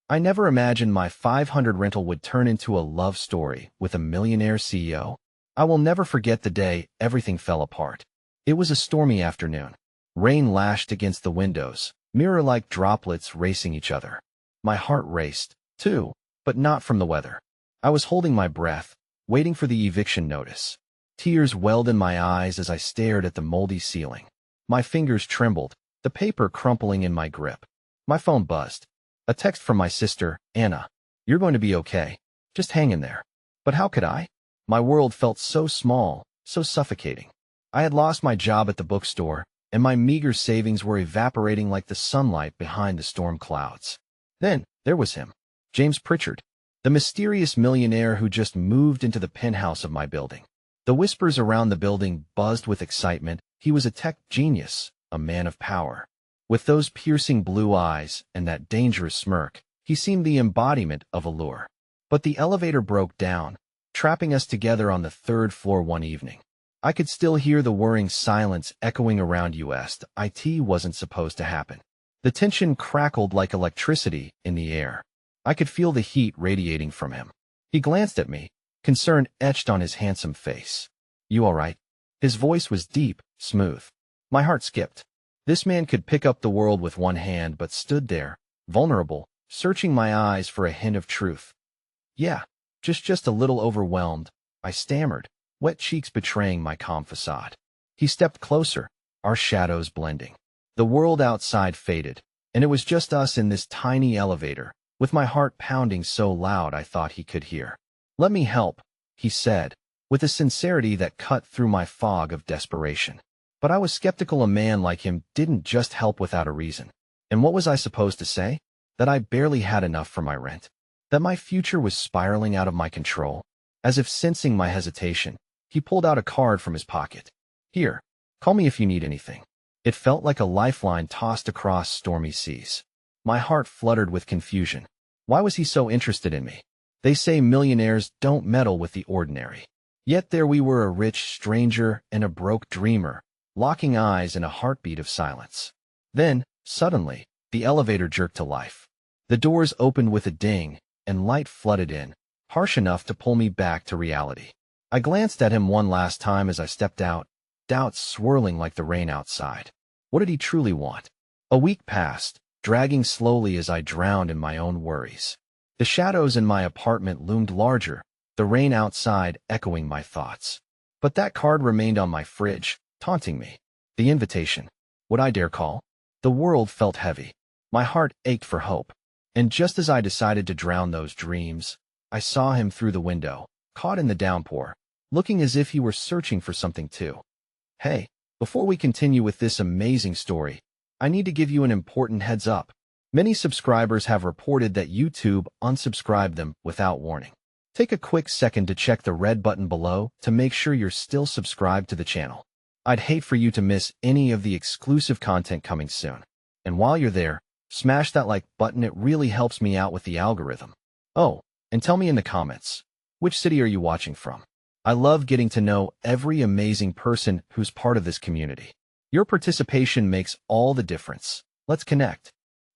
I never imagined my 500 rental would turn into a love story with a millionaire CEO. I will never forget the day everything fell apart. It was a stormy afternoon. Rain lashed against the windows, mirror-like droplets racing each other. My heart raced, too, but not from the weather. I was holding my breath, waiting for the eviction notice. Tears welled in my eyes as I stared at the moldy ceiling. My fingers trembled, the paper crumpling in my grip. My phone buzzed. A text from my sister, Anna. "You're going to be okay. Just hang in there." But how could I? My world felt so small, so suffocating. I had lost my job at the bookstore, and my meager savings were evaporating like the sunlight behind the storm clouds. Then, there was him, James Pritchard, the mysterious millionaire who just moved into the penthouse of my building. The whispers around the building buzzed with excitement. He was a tech genius, a man of power. With those piercing blue eyes and that dangerous smirk, he seemed the embodiment of allure. But the elevator broke down, trapping us together on the third floor one evening. I could still hear the whirring silence echoing around us. It wasn't supposed to happen. The tension crackled like electricity in the air. I could feel the heat radiating from him. He glanced at me, concern etched on his handsome face. "You all right?" His voice was deep, smooth. My heart skipped. This man could pick up the world with one hand but stood there, vulnerable, searching my eyes for a hint of truth. "Yeah, just a little overwhelmed," I stammered, wet cheeks betraying my calm facade. He stepped closer, our shadows blending. The world outside faded, and it was just us in this tiny elevator, with my heart pounding so loud I thought he could hear. "Let me help," he said, with a sincerity that cut through my fog of desperation. But I was skeptical a man like him didn't just help without a reason. And what was I supposed to say? That I barely had enough for my rent? That my future was spiraling out of my control? As if sensing my hesitation, he pulled out a card from his pocket. "Here, call me if you need anything." It felt like a lifeline tossed across stormy seas. My heart fluttered with confusion. Why was he so interested in me? They say millionaires don't meddle with the ordinary. Yet there we were, a rich stranger and a broke dreamer, locking eyes in a heartbeat of silence. Then, suddenly, the elevator jerked to life. The doors opened with a ding, and light flooded in, harsh enough to pull me back to reality. I glanced at him one last time as I stepped out, doubts swirling like the rain outside. What did he truly want? A week passed, dragging slowly as I drowned in my own worries. The shadows in my apartment loomed larger, the rain outside echoing my thoughts. But that card remained on my fridge, taunting me. The invitation. Would I dare call? The world felt heavy. My heart ached for hope. And just as I decided to drown those dreams, I saw him through the window, caught in the downpour, looking as if he were searching for something too. Hey, before we continue with this amazing story, I need to give you an important heads up. Many subscribers have reported that YouTube unsubscribed them without warning. Take a quick second to check the red button below to make sure you're still subscribed to the channel. I'd hate for you to miss any of the exclusive content coming soon. And while you're there, smash that like button. It really helps me out with the algorithm. Oh, and tell me in the comments, which city are you watching from? I love getting to know every amazing person who's part of this community. Your participation makes all the difference. Let's connect.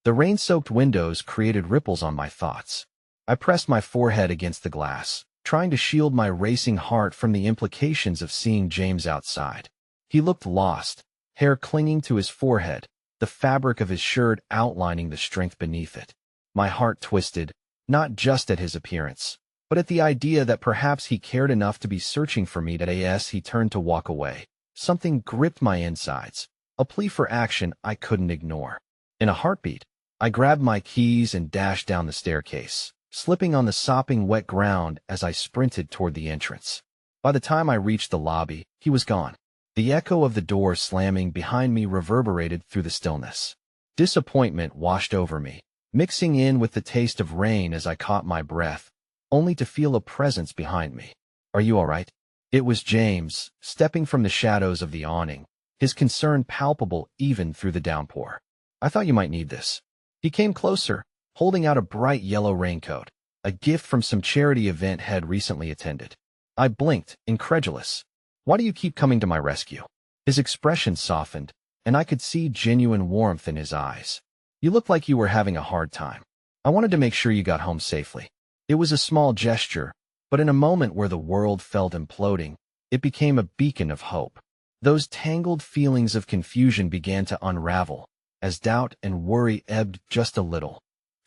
The rain-soaked windows created ripples on my thoughts. I pressed my forehead against the glass, trying to shield my racing heart from the implications of seeing James outside. He looked lost, hair clinging to his forehead, the fabric of his shirt outlining the strength beneath it. My heart twisted, not just at his appearance, but at the idea that perhaps he cared enough to be searching for me. As he turned to walk away, something gripped my insides, a plea for action I couldn't ignore. In a heartbeat, I grabbed my keys and dashed down the staircase, slipping on the sopping wet ground as I sprinted toward the entrance. By the time I reached the lobby, he was gone. The echo of the door slamming behind me reverberated through the stillness. Disappointment washed over me, mixing in with the taste of rain as I caught my breath, only to feel a presence behind me. "Are you all right?" It was James, stepping from the shadows of the awning, his concern palpable even through the downpour. "I thought you might need this." He came closer, holding out a bright yellow raincoat, a gift from some charity event he'd recently attended. I blinked, incredulous. "Why do you keep coming to my rescue?" His expression softened, and I could see genuine warmth in his eyes. "You look like you were having a hard time." I wanted to make sure you got home safely. It was a small gesture, but in a moment where the world felt imploding, it became a beacon of hope. Those tangled feelings of confusion began to unravel, as doubt and worry ebbed just a little.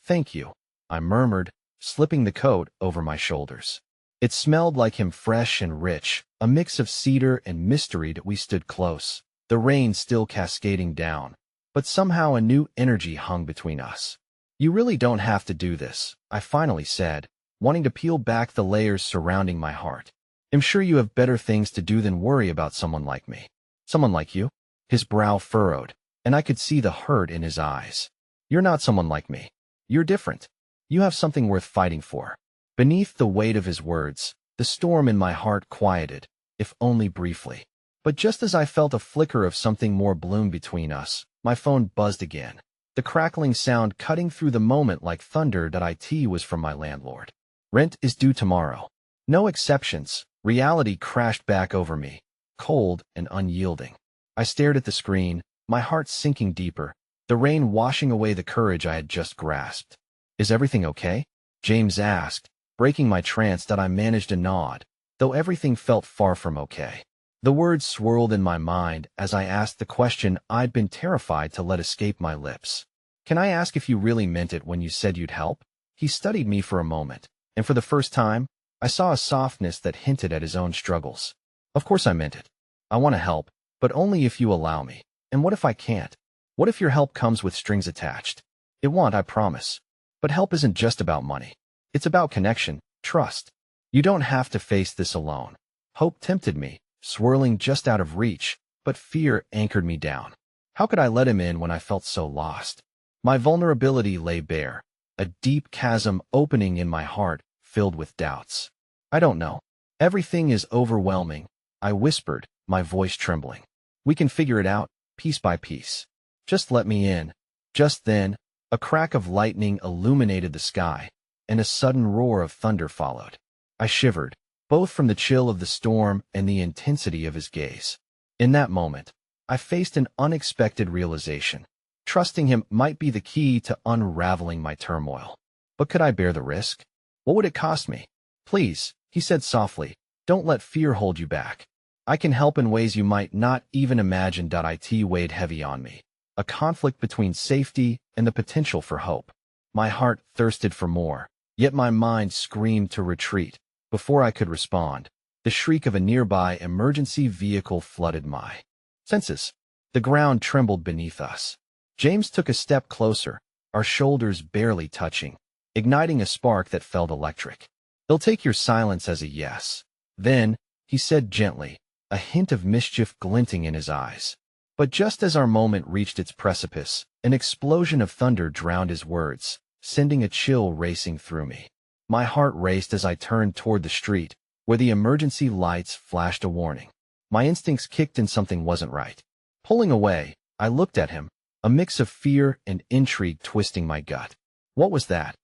"Thank you," I murmured, slipping the coat over my shoulders. It smelled like him, fresh and rich, a mix of cedar and mystery. That we stood close, the rain still cascading down, but somehow a new energy hung between us. "You really don't have to do this," I finally said, wanting to peel back the layers surrounding my heart. "I'm sure you have better things to do than worry about someone like me." "Someone like you?" His brow furrowed, and I could see the hurt in his eyes. "You're not someone like me. You're different. You have something worth fighting for." Beneath the weight of his words, the storm in my heart quieted, if only briefly. But just as I felt a flicker of something more bloom between us, my phone buzzed again, the crackling sound cutting through the moment like thunder. It was from my landlord. "Rent is due tomorrow." No exceptions. Reality crashed back over me, cold and unyielding. I stared at the screen, my heart sinking deeper, the rain washing away the courage I had just grasped. "Is everything okay?" James asked, breaking my trance. I managed to nod, though everything felt far from okay. The words swirled in my mind as I asked the question I'd been terrified to let escape my lips. "Can I ask if you really meant it when you said you'd help?" He studied me for a moment, and for the first time, I saw a softness that hinted at his own struggles. "Of course I meant it. I want to help, but only if you allow me. And what if I can't? What if your help comes with strings attached?" "It won't, I promise. But help isn't just about money. It's about connection, trust. You don't have to face this alone." Hope tempted me, swirling just out of reach, but fear anchored me down. How could I let him in when I felt so lost? My vulnerability lay bare, a deep chasm opening in my heart, filled with doubts. "I don't know. Everything is overwhelming," I whispered, my voice trembling. "We can figure it out, piece by piece. Just let me in." Just then, a crack of lightning illuminated the sky, and a sudden roar of thunder followed. I shivered, both from the chill of the storm and the intensity of his gaze. In that moment, I faced an unexpected realization. Trusting him might be the key to unraveling my turmoil. But could I bear the risk? What would it cost me? "Please," he said softly, "don't let fear hold you back. I can help in ways you might not even imagine." It weighed heavy on me, a conflict between safety and the potential for hope. My heart thirsted for more, yet my mind screamed to retreat. Before I could respond, the shriek of a nearby emergency vehicle flooded my senses. The ground trembled beneath us. James took a step closer, our shoulders barely touching, igniting a spark that felt electric. "They'll take your silence as a yes." Then, he said gently, a hint of mischief glinting in his eyes. But just as our moment reached its precipice, an explosion of thunder drowned his words, sending a chill racing through me. My heart raced as I turned toward the street, where the emergency lights flashed a warning. My instincts kicked in. Something wasn't right. Pulling away, I looked at him, a mix of fear and intrigue twisting my gut. "What was that?"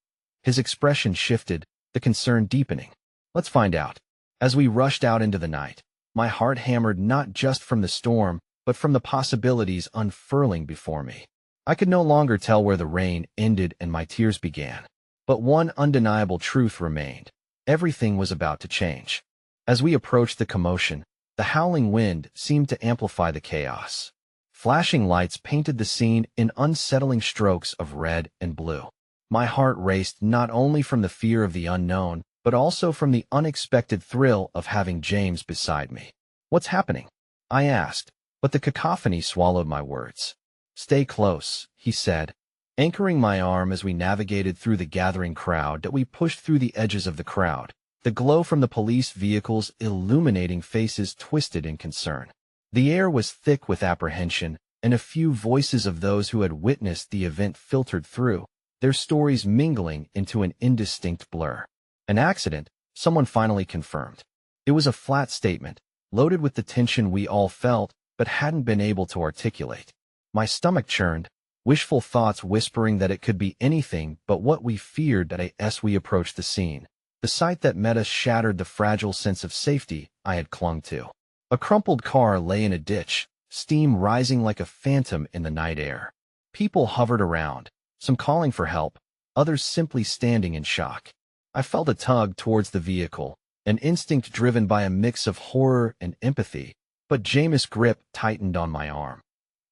His expression shifted, the concern deepening. "Let's find out." As we rushed out into the night, my heart hammered not just from the storm, but from the possibilities unfurling before me. I could no longer tell where the rain ended and my tears began. But one undeniable truth remained. Everything was about to change. As we approached the commotion, the howling wind seemed to amplify the chaos. Flashing lights painted the scene in unsettling strokes of red and blue. My heart raced not only from the fear of the unknown, but also from the unexpected thrill of having James beside me. "What's happening?" I asked, but the cacophony swallowed my words. "Stay close," he said, anchoring my arm as we navigated through the gathering crowd. We pushed through the edges of the crowd, the glow from the police vehicles illuminating faces twisted in concern. The air was thick with apprehension, and a few voices of those who had witnessed the event filtered through, their stories mingling into an indistinct blur. "An accident," someone finally confirmed. It was a flat statement, loaded with the tension we all felt but hadn't been able to articulate. My stomach churned, wishful thoughts whispering that it could be anything but what we feared. As we approached the scene, the sight that met us shattered the fragile sense of safety I had clung to. A crumpled car lay in a ditch, steam rising like a phantom in the night air. People hovered around, some calling for help, others simply standing in shock. I felt a tug towards the vehicle, an instinct driven by a mix of horror and empathy, but James' grip tightened on my arm.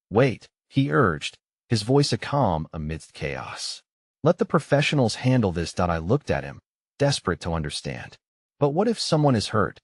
"Wait," he urged, his voice a calm amidst chaos. "Let the professionals handle this." I looked at him, desperate to understand. But what if someone is hurt?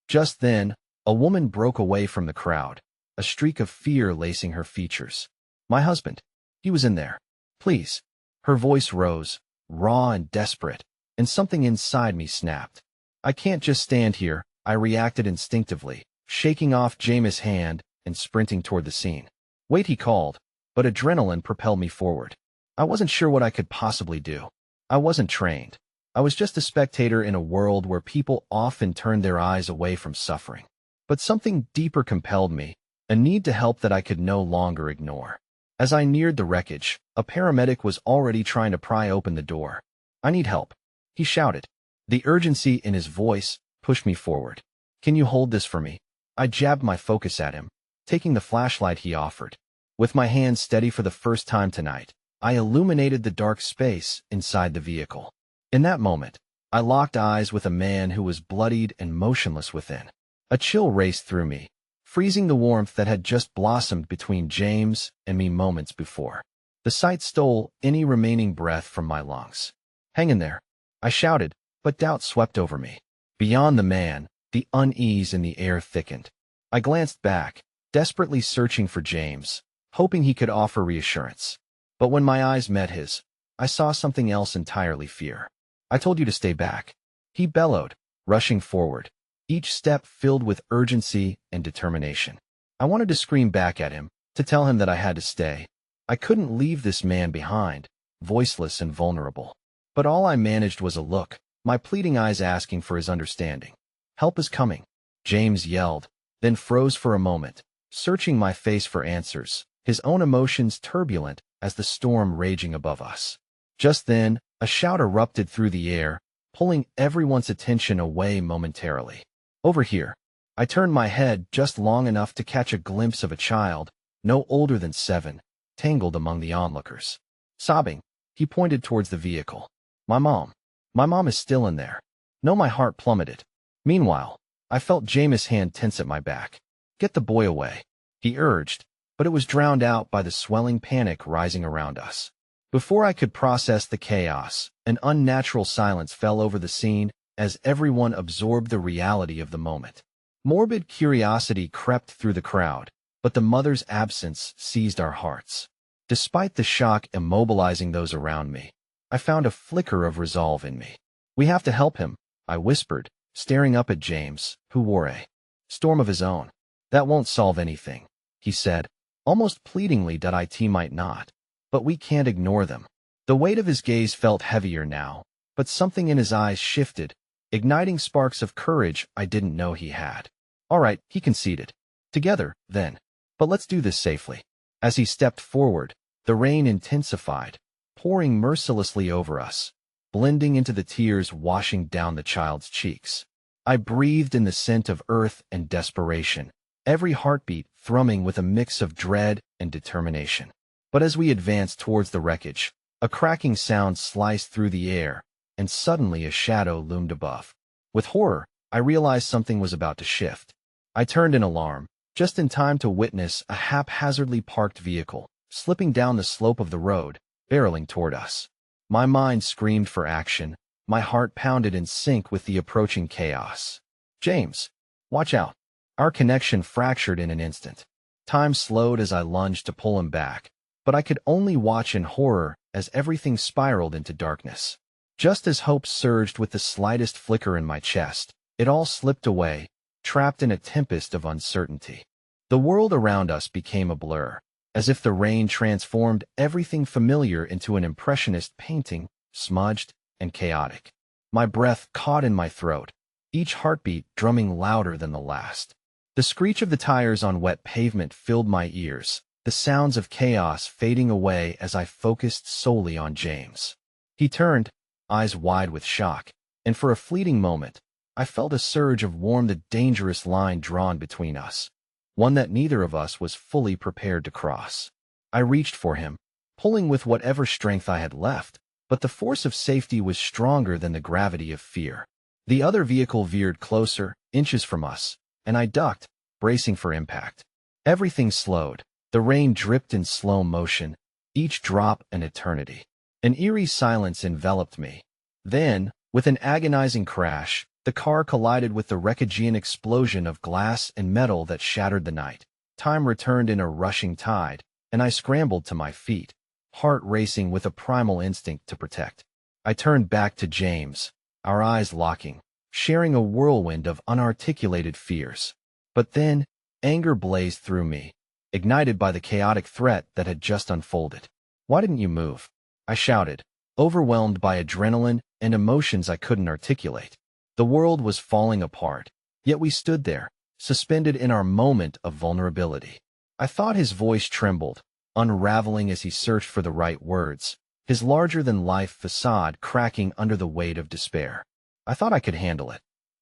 Just then, a woman broke away from the crowd, a streak of fear lacing her features. "My husband. He was in there. Please." Her voice rose, raw and desperate, and something inside me snapped. "I can't just stand here," I reacted instinctively, shaking off James' hand and sprinting toward the scene. "Wait," he called, but adrenaline propelled me forward. I wasn't sure what I could possibly do. I wasn't trained. I was just a spectator in a world where people often turned their eyes away from suffering. But something deeper compelled me, a need to help that I could no longer ignore. As I neared the wreckage, a paramedic was already trying to pry open the door. "I need help," he shouted. The urgency in his voice pushed me forward. "Can you hold this for me?" I jabbed my focus at him, taking the flashlight he offered. With my hands steady for the first time tonight, I illuminated the dark space inside the vehicle. In that moment, I locked eyes with a man who was bloodied and motionless within. A chill raced through me, freezing the warmth that had just blossomed between James and me moments before. The sight stole any remaining breath from my lungs. "Hang in there," I shouted, but doubt swept over me. Beyond the man, the unease in the air thickened. I glanced back, desperately searching for James, hoping he could offer reassurance. But when my eyes met his, I saw something else entirely: fear. "I told you to stay back," he bellowed, rushing forward, each step filled with urgency and determination. I wanted to scream back at him, to tell him that I had to stay. I couldn't leave this man behind, voiceless and vulnerable. But all I managed was a look, my pleading eyes asking for his understanding. "Help is coming," James yelled, then froze for a moment, searching my face for answers, his own emotions turbulent as the storm raging above us. Just then, a shout erupted through the air, pulling everyone's attention away momentarily. "Over here." I turned my head just long enough to catch a glimpse of a child, no older than 7, tangled among the onlookers. Sobbing, he pointed towards the vehicle. "My mom. My mom is still in there." No, my heart plummeted. Meanwhile, I felt James' hand tense at my back. "Get the boy away," he urged, but it was drowned out by the swelling panic rising around us. Before I could process the chaos, an unnatural silence fell over the scene as everyone absorbed the reality of the moment. Morbid curiosity crept through the crowd, but the mother's absence seized our hearts. Despite the shock immobilizing those around me, I found a flicker of resolve in me. "We have to help him," I whispered, staring up at James, who wore a storm of his own. "That won't solve anything," he said, almost pleadingly. "It might not. But we can't ignore them." The weight of his gaze felt heavier now, but something in his eyes shifted, igniting sparks of courage I didn't know he had. "All right," he conceded. "Together, then. But let's do this safely." As he stepped forward, the rain intensified, pouring mercilessly over us, blending into the tears washing down the child's cheeks. I breathed in the scent of earth and desperation, every heartbeat thrumming with a mix of dread and determination. But as we advanced towards the wreckage, a cracking sound sliced through the air, and suddenly a shadow loomed above. With horror, I realized something was about to shift. I turned in alarm, just in time to witness a haphazardly parked vehicle, slipping down the slope of the road, barreling toward us. My mind screamed for action, my heart pounded in sync with the approaching chaos. "James, watch out." Our connection fractured in an instant. Time slowed as I lunged to pull him back, but I could only watch in horror as everything spiraled into darkness. Just as hope surged with the slightest flicker in my chest, it all slipped away, trapped in a tempest of uncertainty. The world around us became a blur, as if the rain transformed everything familiar into an impressionist painting, smudged and chaotic. My breath caught in my throat, each heartbeat drumming louder than the last. The screech of the tires on wet pavement filled my ears, the sounds of chaos fading away as I focused solely on James. He turned, eyes wide with shock, and for a fleeting moment, I felt a surge of warmth, the dangerous line drawn between us, one that neither of us was fully prepared to cross. I reached for him, pulling with whatever strength I had left, but the force of safety was stronger than the gravity of fear. The other vehicle veered closer, inches from us, and I ducked, bracing for impact. Everything slowed. The rain dripped in slow motion, each drop an eternity. An eerie silence enveloped me. Then, with an agonizing crash, the car collided with the wreckagean explosion of glass and metal that shattered the night. Time returned in a rushing tide, and I scrambled to my feet, heart racing with a primal instinct to protect. I turned back to James, our eyes locking, sharing a whirlwind of unarticulated fears. But then, anger blazed through me, ignited by the chaotic threat that had just unfolded. "Why didn't you move?" I shouted, overwhelmed by adrenaline and emotions I couldn't articulate. The world was falling apart, yet we stood there, suspended in our moment of vulnerability. I thought his voice trembled, unraveling as he searched for the right words, his larger-than-life facade cracking under the weight of despair. I thought I could handle it.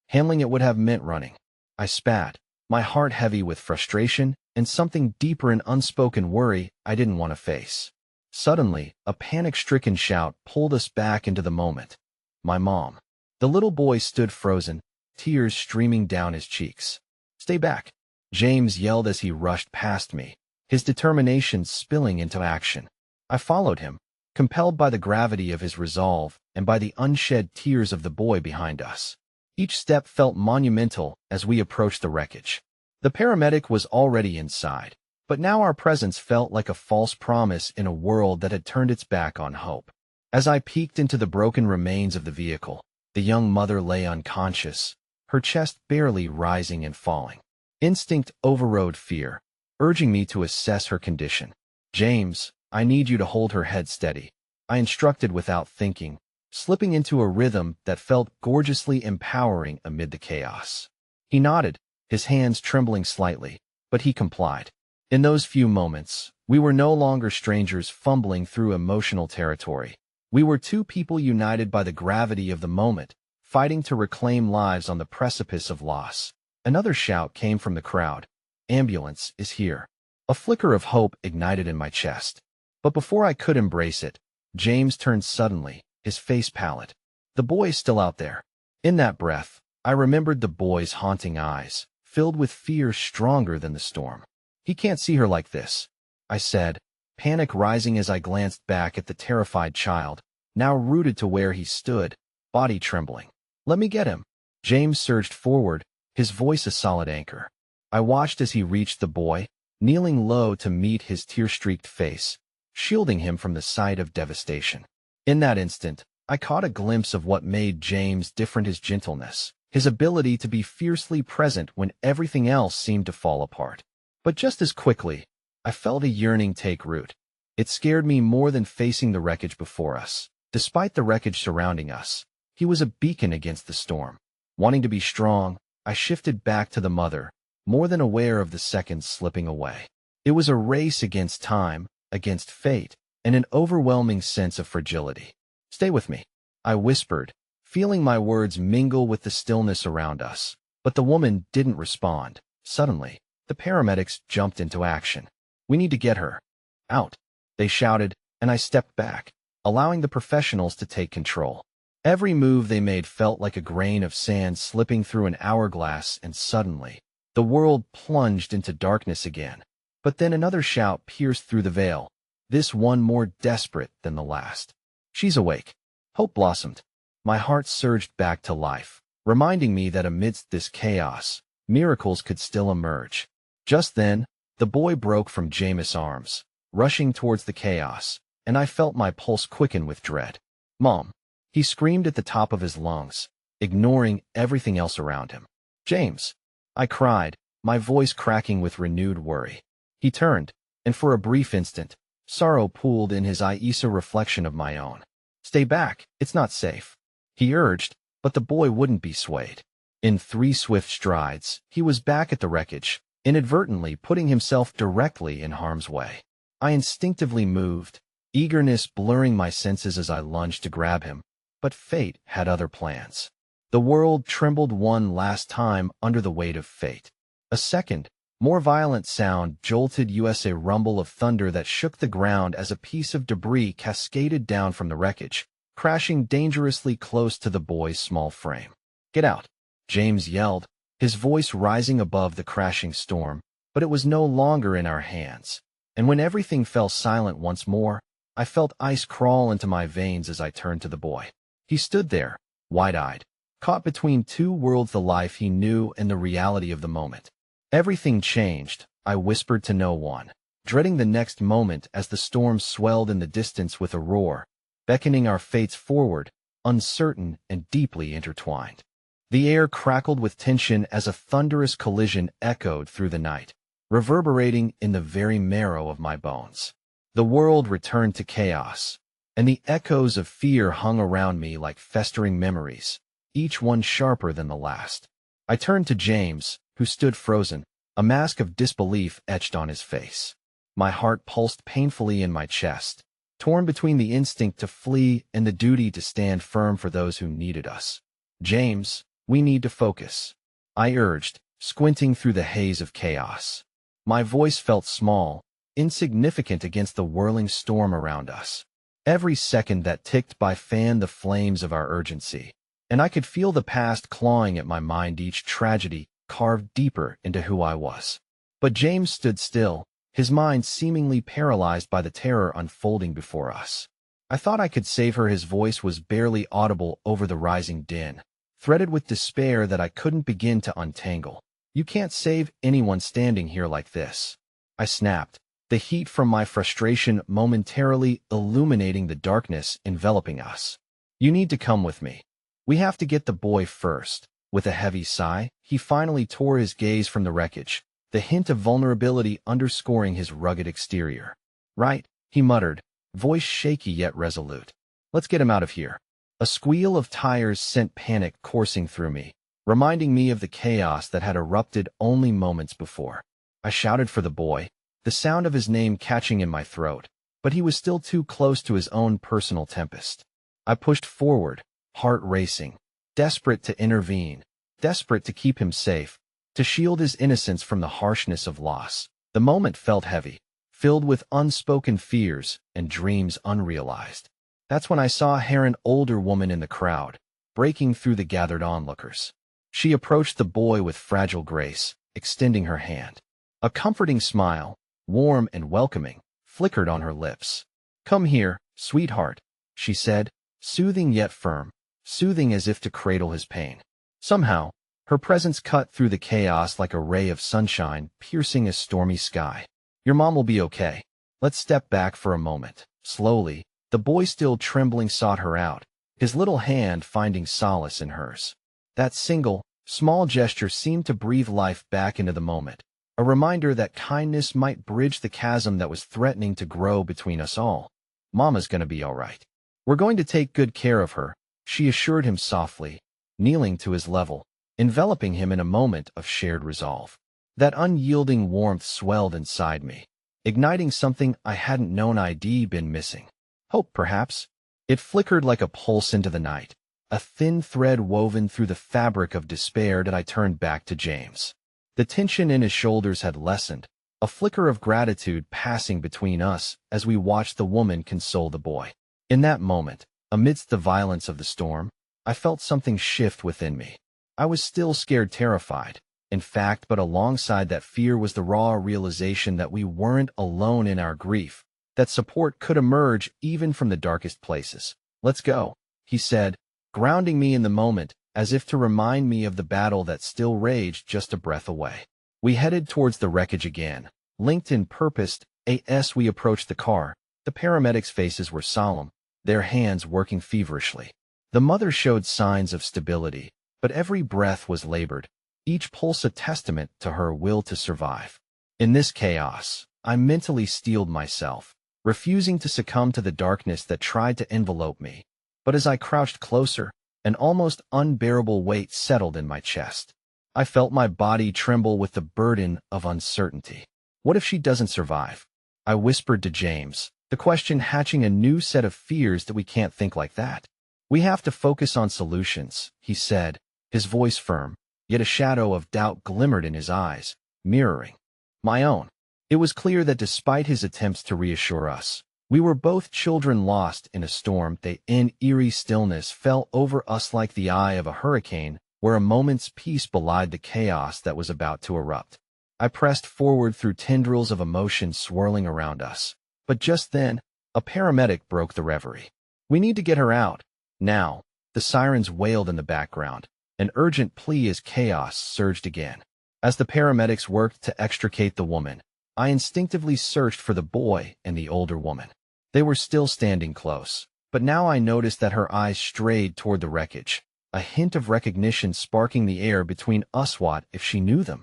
Handling it would have meant running. I spat, my heart heavy with frustration and something deeper in unspoken worry I didn't want to face. Suddenly, a panic-stricken shout pulled us back into the moment. My mom. The little boy stood frozen, tears streaming down his cheeks. "Stay back," James yelled as he rushed past me, his determination spilling into action. I followed him, compelled by the gravity of his resolve and by the unshed tears of the boy behind us. Each step felt monumental as we approached the wreckage. The paramedic was already inside, but now our presence felt like a false promise in a world that had turned its back on hope. As I peeked into the broken remains of the vehicle, the young mother lay unconscious, her chest barely rising and falling. Instinct overrode fear, urging me to assess her condition. "James, I need you to hold her head steady," I instructed without thinking, slipping into a rhythm that felt gorgeously empowering amid the chaos. He nodded, his hands trembling slightly, but he complied. In those few moments, we were no longer strangers fumbling through emotional territory. We were two people united by the gravity of the moment, fighting to reclaim lives on the precipice of loss. Another shout came from the crowd. "Ambulance is here." A flicker of hope ignited in my chest. But before I could embrace it, James turned suddenly, his face pallid. "The boy is still out there." In that breath, I remembered the boy's haunting eyes, filled with fear stronger than the storm. "He can't see her like this," I said, panic rising as I glanced back at the terrified child, now rooted to where he stood, body trembling. "Let me get him." James surged forward, his voice a solid anchor. I watched as he reached the boy, kneeling low to meet his tear-streaked face, shielding him from the sight of devastation. In that instant, I caught a glimpse of what made James different: his gentleness, his ability to be fiercely present when everything else seemed to fall apart. But just as quickly, I felt a yearning take root. It scared me more than facing the wreckage before us. Despite the wreckage surrounding us, he was a beacon against the storm. Wanting to be strong, I shifted back to the mother, more than aware of the seconds slipping away. It was a race against time, against fate, and an overwhelming sense of fragility. "Stay with me," I whispered, feeling my words mingle with the stillness around us. But the woman didn't respond. Suddenly, the paramedics jumped into action. "We need to get her out," they shouted, and I stepped back, allowing the professionals to take control. Every move they made felt like a grain of sand slipping through an hourglass, and suddenly, the world plunged into darkness again. But then another shout pierced through the veil, this one more desperate than the last. "She's awake." Hope blossomed. My heart surged back to life, reminding me that amidst this chaos, miracles could still emerge. Just then, the boy broke from Jameis' arms, rushing towards the chaos, and I felt my pulse quicken with dread. "Mom!" He screamed at the top of his lungs, ignoring everything else around him. "James!" I cried, my voice cracking with renewed worry. He turned, and for a brief instant, sorrow pooled in his eyes, a reflection of my own. "Stay back, it's not safe," he urged, but the boy wouldn't be swayed. In 3 swift strides, he was back at the wreckage, inadvertently putting himself directly in harm's way. I instinctively moved, eagerness blurring my senses as I lunged to grab him, but fate had other plans. The world trembled one last time under the weight of fate. A second, more violent sound jolted us, a rumble of thunder that shook the ground as a piece of debris cascaded down from the wreckage, crashing dangerously close to the boy's small frame. "Get out!" James yelled, his voice rising above the crashing storm, but it was no longer in our hands. And when everything fell silent once more, I felt ice crawl into my veins as I turned to the boy. He stood there, wide-eyed, caught between two worlds, the life he knew and the reality of the moment. Everything changed, I whispered to no one, dreading the next moment as the storm swelled in the distance with a roar, beckoning our fates forward, uncertain and deeply intertwined. The air crackled with tension as a thunderous collision echoed through the night, reverberating in the very marrow of my bones. The world returned to chaos, and the echoes of fear hung around me like festering memories, each one sharper than the last. I turned to James, who stood frozen, a mask of disbelief etched on his face. My heart pulsed painfully in my chest, torn between the instinct to flee and the duty to stand firm for those who needed us. "James, we need to focus," I urged, squinting through the haze of chaos. My voice felt small, insignificant against the whirling storm around us. Every second that ticked by fanned the flames of our urgency, and I could feel the past clawing at my mind, each tragedy carved deeper into who I was. But James stood still, his mind seemingly paralyzed by the terror unfolding before us. I thought I could save her. His voice was barely audible over the rising din, threaded with despair that I couldn't begin to untangle. "You can't save anyone standing here like this," I snapped, the heat from my frustration momentarily illuminating the darkness enveloping us. "You need to come with me. We have to get the boy first." With a heavy sigh, he finally tore his gaze from the wreckage, the hint of vulnerability underscoring his rugged exterior. "Right," he muttered, voice shaky yet resolute. "Let's get him out of here." A squeal of tires sent panic coursing through me, reminding me of the chaos that had erupted only moments before. I shouted for the boy, the sound of his name catching in my throat, but he was still too close to his own personal tempest. I pushed forward, heart racing, desperate to intervene, desperate to keep him safe, to shield his innocence from the harshness of loss. The moment felt heavy, filled with unspoken fears and dreams unrealized. That's when I saw her, an older woman in the crowd, breaking through the gathered onlookers. She approached the boy with fragile grace, extending her hand. A comforting smile, warm and welcoming, flickered on her lips. "Come here, sweetheart," she said, soothing yet firm, soothing as if to cradle his pain. Somehow, her presence cut through the chaos like a ray of sunshine piercing a stormy sky. "Your mom will be okay." Let's step back for a moment. Slowly, the boy, still trembling, sought her out, his little hand finding solace in hers. That single, small gesture seemed to breathe life back into the moment, a reminder that kindness might bridge the chasm that was threatening to grow between us all. "Mama's gonna be all right. We're going to take good care of her," she assured him softly, kneeling to his level, enveloping him in a moment of shared resolve. That unyielding warmth swelled inside me, igniting something I hadn't known I'd been missing. Hope, perhaps. It flickered like a pulse into the night, a thin thread woven through the fabric of despair. That I turned back to James. The tension in his shoulders had lessened, a flicker of gratitude passing between us as we watched the woman console the boy. In that moment, amidst the violence of the storm, I felt something shift within me. I was still scared, terrified, in fact, but alongside that fear was the raw realization that we weren't alone in our grief, that support could emerge even from the darkest places. "Let's go," he said, grounding me in the moment, as if to remind me of the battle that still raged just a breath away. We headed towards the wreckage again, linked in purpose. As we approached the car, the paramedics' faces were solemn, their hands working feverishly. The mother showed signs of stability, but every breath was labored, each pulse a testament to her will to survive. In this chaos, I mentally steeled myself, refusing to succumb to the darkness that tried to envelope me. But as I crouched closer, an almost unbearable weight settled in my chest. I felt my body tremble with the burden of uncertainty. "What if she doesn't survive?" I whispered to James, the question hatching a new set of fears. "That we can't think like that. We have to focus on solutions," he said, his voice firm, yet a shadow of doubt glimmered in his eyes, mirroring my own. It was clear that despite his attempts to reassure us, We were both children lost in a storm. An eerie stillness fell over us like the eye of a hurricane, where a moment's peace belied the chaos that was about to erupt. I pressed forward through tendrils of emotion swirling around us. But just then, a paramedic broke the reverie. "We need to get her out. Now." The sirens wailed in the background, an urgent plea as chaos surged again. As the paramedics worked to extricate the woman, I instinctively searched for the boy and the older woman. They were still standing close, but now I noticed that her eyes strayed toward the wreckage, a hint of recognition sparking the air between us. What if she knew them?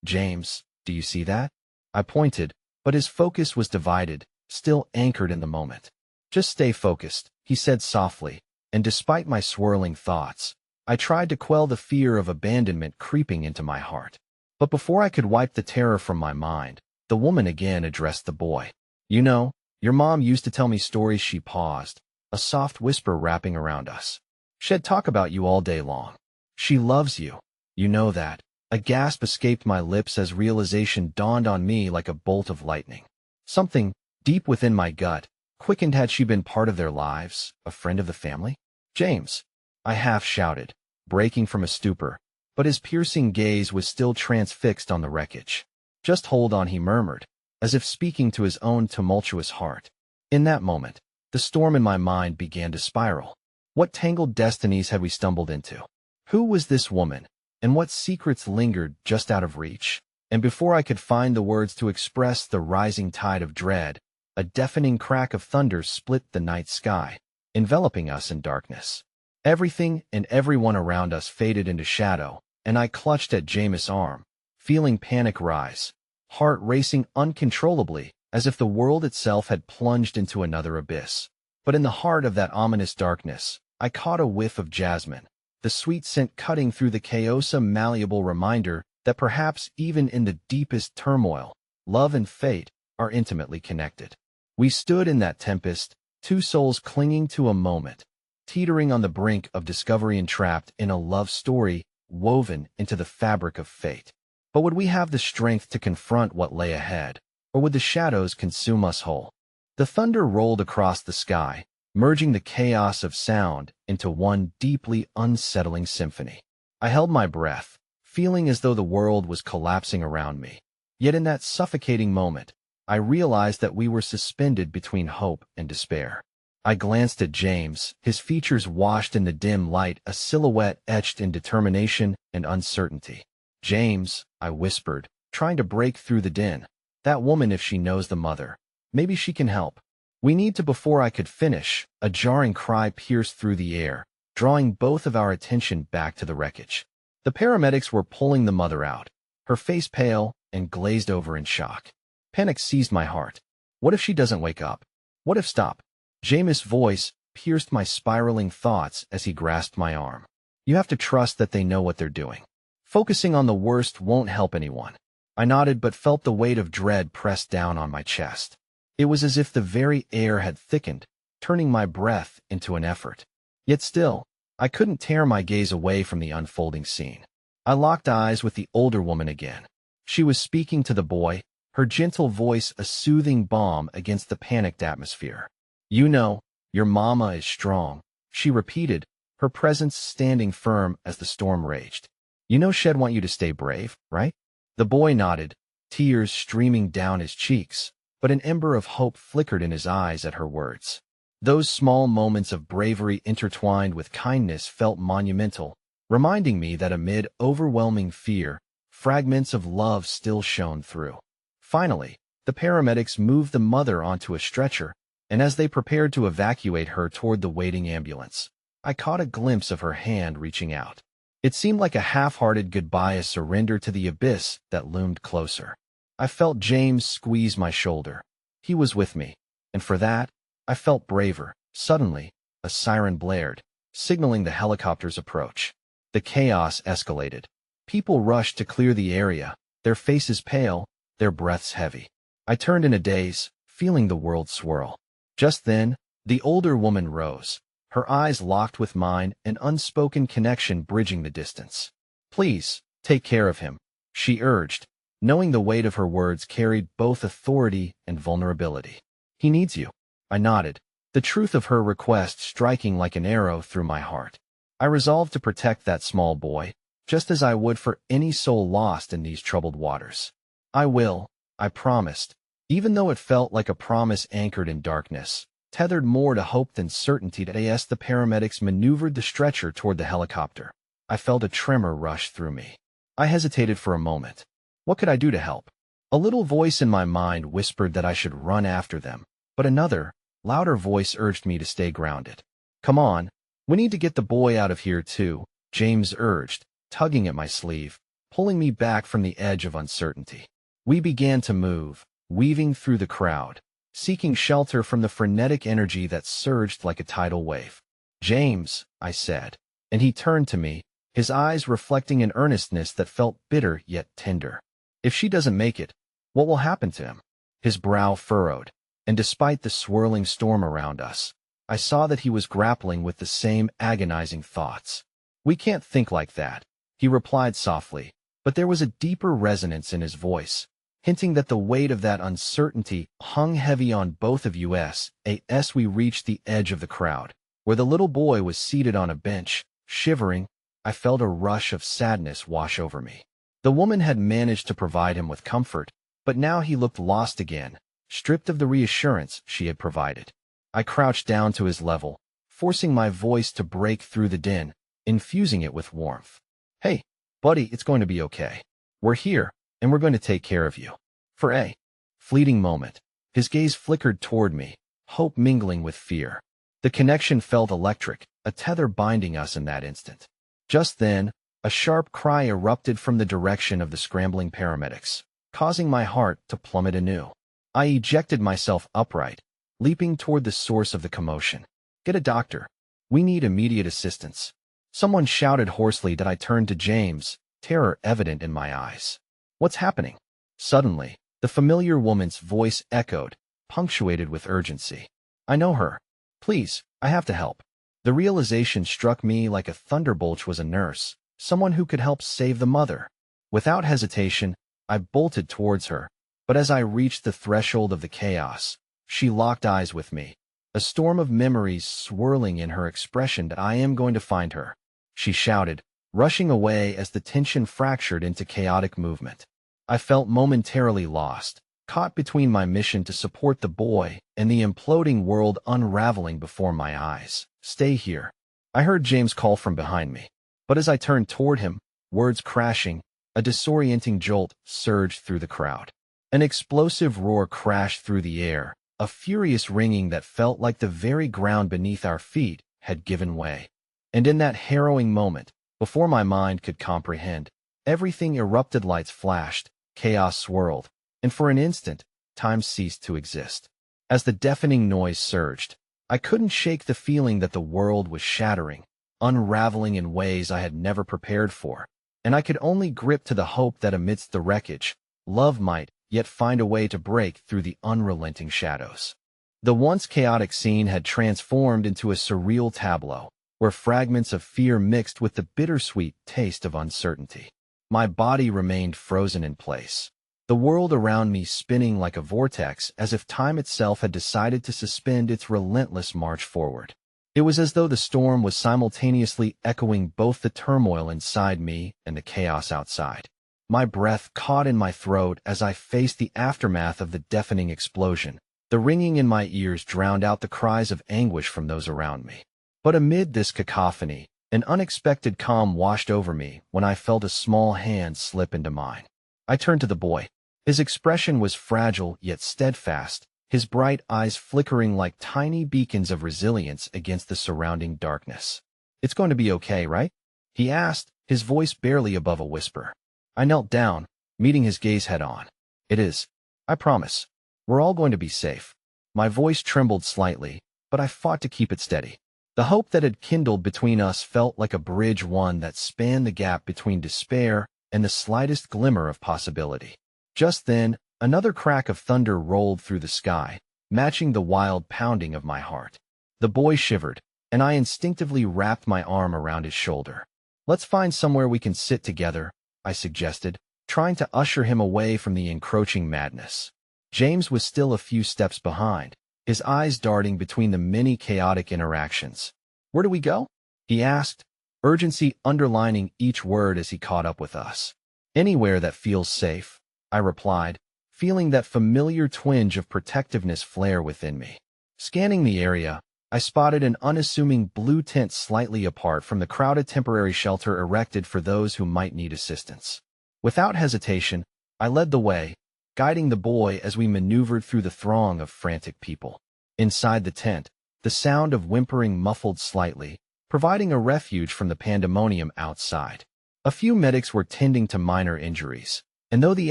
"James, do you see that?" I pointed, but his focus was divided, still anchored in the moment. "Just stay focused," he said softly, and despite my swirling thoughts, I tried to quell the fear of abandonment creeping into my heart. But before I could wipe the terror from my mind, the woman again addressed the boy. "You know, your mom used to tell me stories." She paused, a soft whisper wrapping around us. "She'd talk about you all day long. She loves you. You know that." A gasp escaped my lips as realization dawned on me like a bolt of lightning. Something, deep within my gut, quickened. Had she been part of their lives, a friend of the family? "James," I half shouted, breaking from a stupor, but his piercing gaze was still transfixed on the wreckage. "Just hold on," he murmured, as if speaking to his own tumultuous heart. In that moment, the storm in my mind began to spiral. What tangled destinies had we stumbled into? Who was this woman, and what secrets lingered just out of reach? And before I could find the words to express the rising tide of dread, a deafening crack of thunder split the night sky, enveloping us in darkness. Everything and everyone around us faded into shadow, and I clutched at James' arm, feeling panic rise, heart racing uncontrollably, as if the world itself had plunged into another abyss. But in the heart of that ominous darkness, I caught a whiff of jasmine, the sweet scent cutting through the chaos, a malleable reminder that perhaps even in the deepest turmoil, love and fate are intimately connected. We stood in that tempest, two souls clinging to a moment, teetering on the brink of discovery, entrapped in a love story woven into the fabric of fate. But would we have the strength to confront what lay ahead, or would the shadows consume us whole? The thunder rolled across the sky, merging the chaos of sound into one deeply unsettling symphony. I held my breath, feeling as though the world was collapsing around me. Yet in that suffocating moment, I realized that we were suspended between hope and despair. I glanced at James, his features washed in the dim light, a silhouette etched in determination and uncertainty. "James," I whispered, trying to break through the din. "That woman, if she knows the mother, maybe she can help. We need to." Before I could finish, a jarring cry pierced through the air, drawing both of our attention back to the wreckage. The paramedics were pulling the mother out, her face pale and glazed over in shock. Panic seized my heart. What if she doesn't wake up? What if stop? James' voice pierced my spiraling thoughts as he grasped my arm. "You have to trust that they know what they're doing. Focusing on the worst won't help anyone." I nodded but felt the weight of dread press down on my chest. It was as if the very air had thickened, turning my breath into an effort. Yet still, I couldn't tear my gaze away from the unfolding scene. I locked eyes with the older woman again. She was speaking to the boy, her gentle voice a soothing balm against the panicked atmosphere. "You know, your mama is strong," she repeated, her presence standing firm as the storm raged. "You know she'd want you to stay brave, right?" The boy nodded, tears streaming down his cheeks, but an ember of hope flickered in his eyes at her words. Those small moments of bravery intertwined with kindness felt monumental, reminding me that amid overwhelming fear, fragments of love still shone through. Finally, the paramedics moved the mother onto a stretcher, and as they prepared to evacuate her toward the waiting ambulance, I caught a glimpse of her hand reaching out. It seemed like a half-hearted goodbye, a surrender to the abyss that loomed closer. I felt James squeeze my shoulder. He was with me, and for that, I felt braver. Suddenly, a siren blared, signaling the helicopter's approach. The chaos escalated. People rushed to clear the area, their faces pale, their breaths heavy. I turned in a daze, feeling the world swirl. Just then, the older woman rose, her eyes locked with mine, an unspoken connection bridging the distance. "Please, take care of him," she urged, knowing the weight of her words carried both authority and vulnerability. "He needs you." I nodded, the truth of her request striking like an arrow through my heart. I resolved to protect that small boy, just as I would for any soul lost in these troubled waters. I will, I promised, even though it felt like a promise anchored in darkness, tethered more to hope than certainty. As the paramedics maneuvered the stretcher toward the helicopter, I felt a tremor rush through me. I hesitated for a moment. What could I do to help? A little voice in my mind whispered that I should run after them, but another, louder voice urged me to stay grounded. Come on, we need to get the boy out of here too, James urged, tugging at my sleeve, pulling me back from the edge of uncertainty. We began to move, weaving through the crowd, seeking shelter from the frenetic energy that surged like a tidal wave. James, I said, and he turned to me, his eyes reflecting an earnestness that felt bitter yet tender. If she doesn't make it, what will happen to him? His brow furrowed, and despite the swirling storm around us, I saw that he was grappling with the same agonizing thoughts. We can't think like that, he replied softly, but there was a deeper resonance in his voice, hinting that the weight of that uncertainty hung heavy on both of us. As we reached the edge of the crowd, where the little boy was seated on a bench, shivering, I felt a rush of sadness wash over me. The woman had managed to provide him with comfort, but now he looked lost again, stripped of the reassurance she had provided. I crouched down to his level, forcing my voice to break through the din, infusing it with warmth. Hey, buddy, it's going to be okay. We're here, and we're going to take care of you. For a fleeting moment, his gaze flickered toward me, hope mingling with fear. The connection felt electric, a tether binding us in that instant. Just then, a sharp cry erupted from the direction of the scrambling paramedics, causing my heart to plummet anew. I ejected myself upright, leaping toward the source of the commotion. Get a doctor. We need immediate assistance. Someone shouted hoarsely that. I turned to James, terror evident in my eyes. What's happening? Suddenly, the familiar woman's voice echoed, punctuated with urgency. I know her. Please, I have to help. The realization struck me like a thunderbolt. Was a nurse, someone who could help save the mother. Without hesitation, I bolted towards her, but as I reached the threshold of the chaos, she locked eyes with me, a storm of memories swirling in her expression. That I am going to find her, she shouted, rushing away as the tension fractured into chaotic movement. I felt momentarily lost, caught between my mission to support the boy and the imploding world unraveling before my eyes. Stay here. I heard James call from behind me, but as I turned toward him, words crashing, a disorienting jolt surged through the crowd. An explosive roar crashed through the air, a furious ringing that felt like the very ground beneath our feet had given way. And in that harrowing moment, before my mind could comprehend, everything erupted. Lights flashed, chaos swirled, and for an instant, time ceased to exist. As the deafening noise surged, I couldn't shake the feeling that the world was shattering, unraveling in ways I had never prepared for, and I could only grip to the hope that amidst the wreckage, love might yet find a way to break through the unrelenting shadows. The once chaotic scene had transformed into a surreal tableau, where fragments of fear mixed with the bittersweet taste of uncertainty. My body remained frozen in place, the world around me spinning like a vortex, as if time itself had decided to suspend its relentless march forward. It was as though the storm was simultaneously echoing both the turmoil inside me and the chaos outside. My breath caught in my throat as I faced the aftermath of the deafening explosion. The ringing in my ears drowned out the cries of anguish from those around me. But amid this cacophony, an unexpected calm washed over me when I felt a small hand slip into mine. I turned to the boy. His expression was fragile yet steadfast, his bright eyes flickering like tiny beacons of resilience against the surrounding darkness. It's going to be okay, right? He asked, his voice barely above a whisper. I knelt down, meeting his gaze head-on. It is. I promise. We're all going to be safe. My voice trembled slightly, but I fought to keep it steady. The hope that had kindled between us felt like a bridge, one that spanned the gap between despair and the slightest glimmer of possibility. Just then, another crack of thunder rolled through the sky, matching the wild pounding of my heart. The boy shivered, and I instinctively wrapped my arm around his shoulder. Let's find somewhere we can sit together, I suggested, trying to usher him away from the encroaching madness. James was still a few steps behind, his eyes darting between the many chaotic interactions. "Where do we go?" he asked, urgency underlining each word as he caught up with us. "Anywhere that feels safe," I replied, feeling that familiar twinge of protectiveness flare within me. Scanning the area, I spotted an unassuming blue tent slightly apart from the crowded temporary shelter erected for those who might need assistance. Without hesitation, I led the way, guiding the boy as we maneuvered through the throng of frantic people. Inside the tent, the sound of whimpering muffled slightly, providing a refuge from the pandemonium outside. A few medics were tending to minor injuries, and though the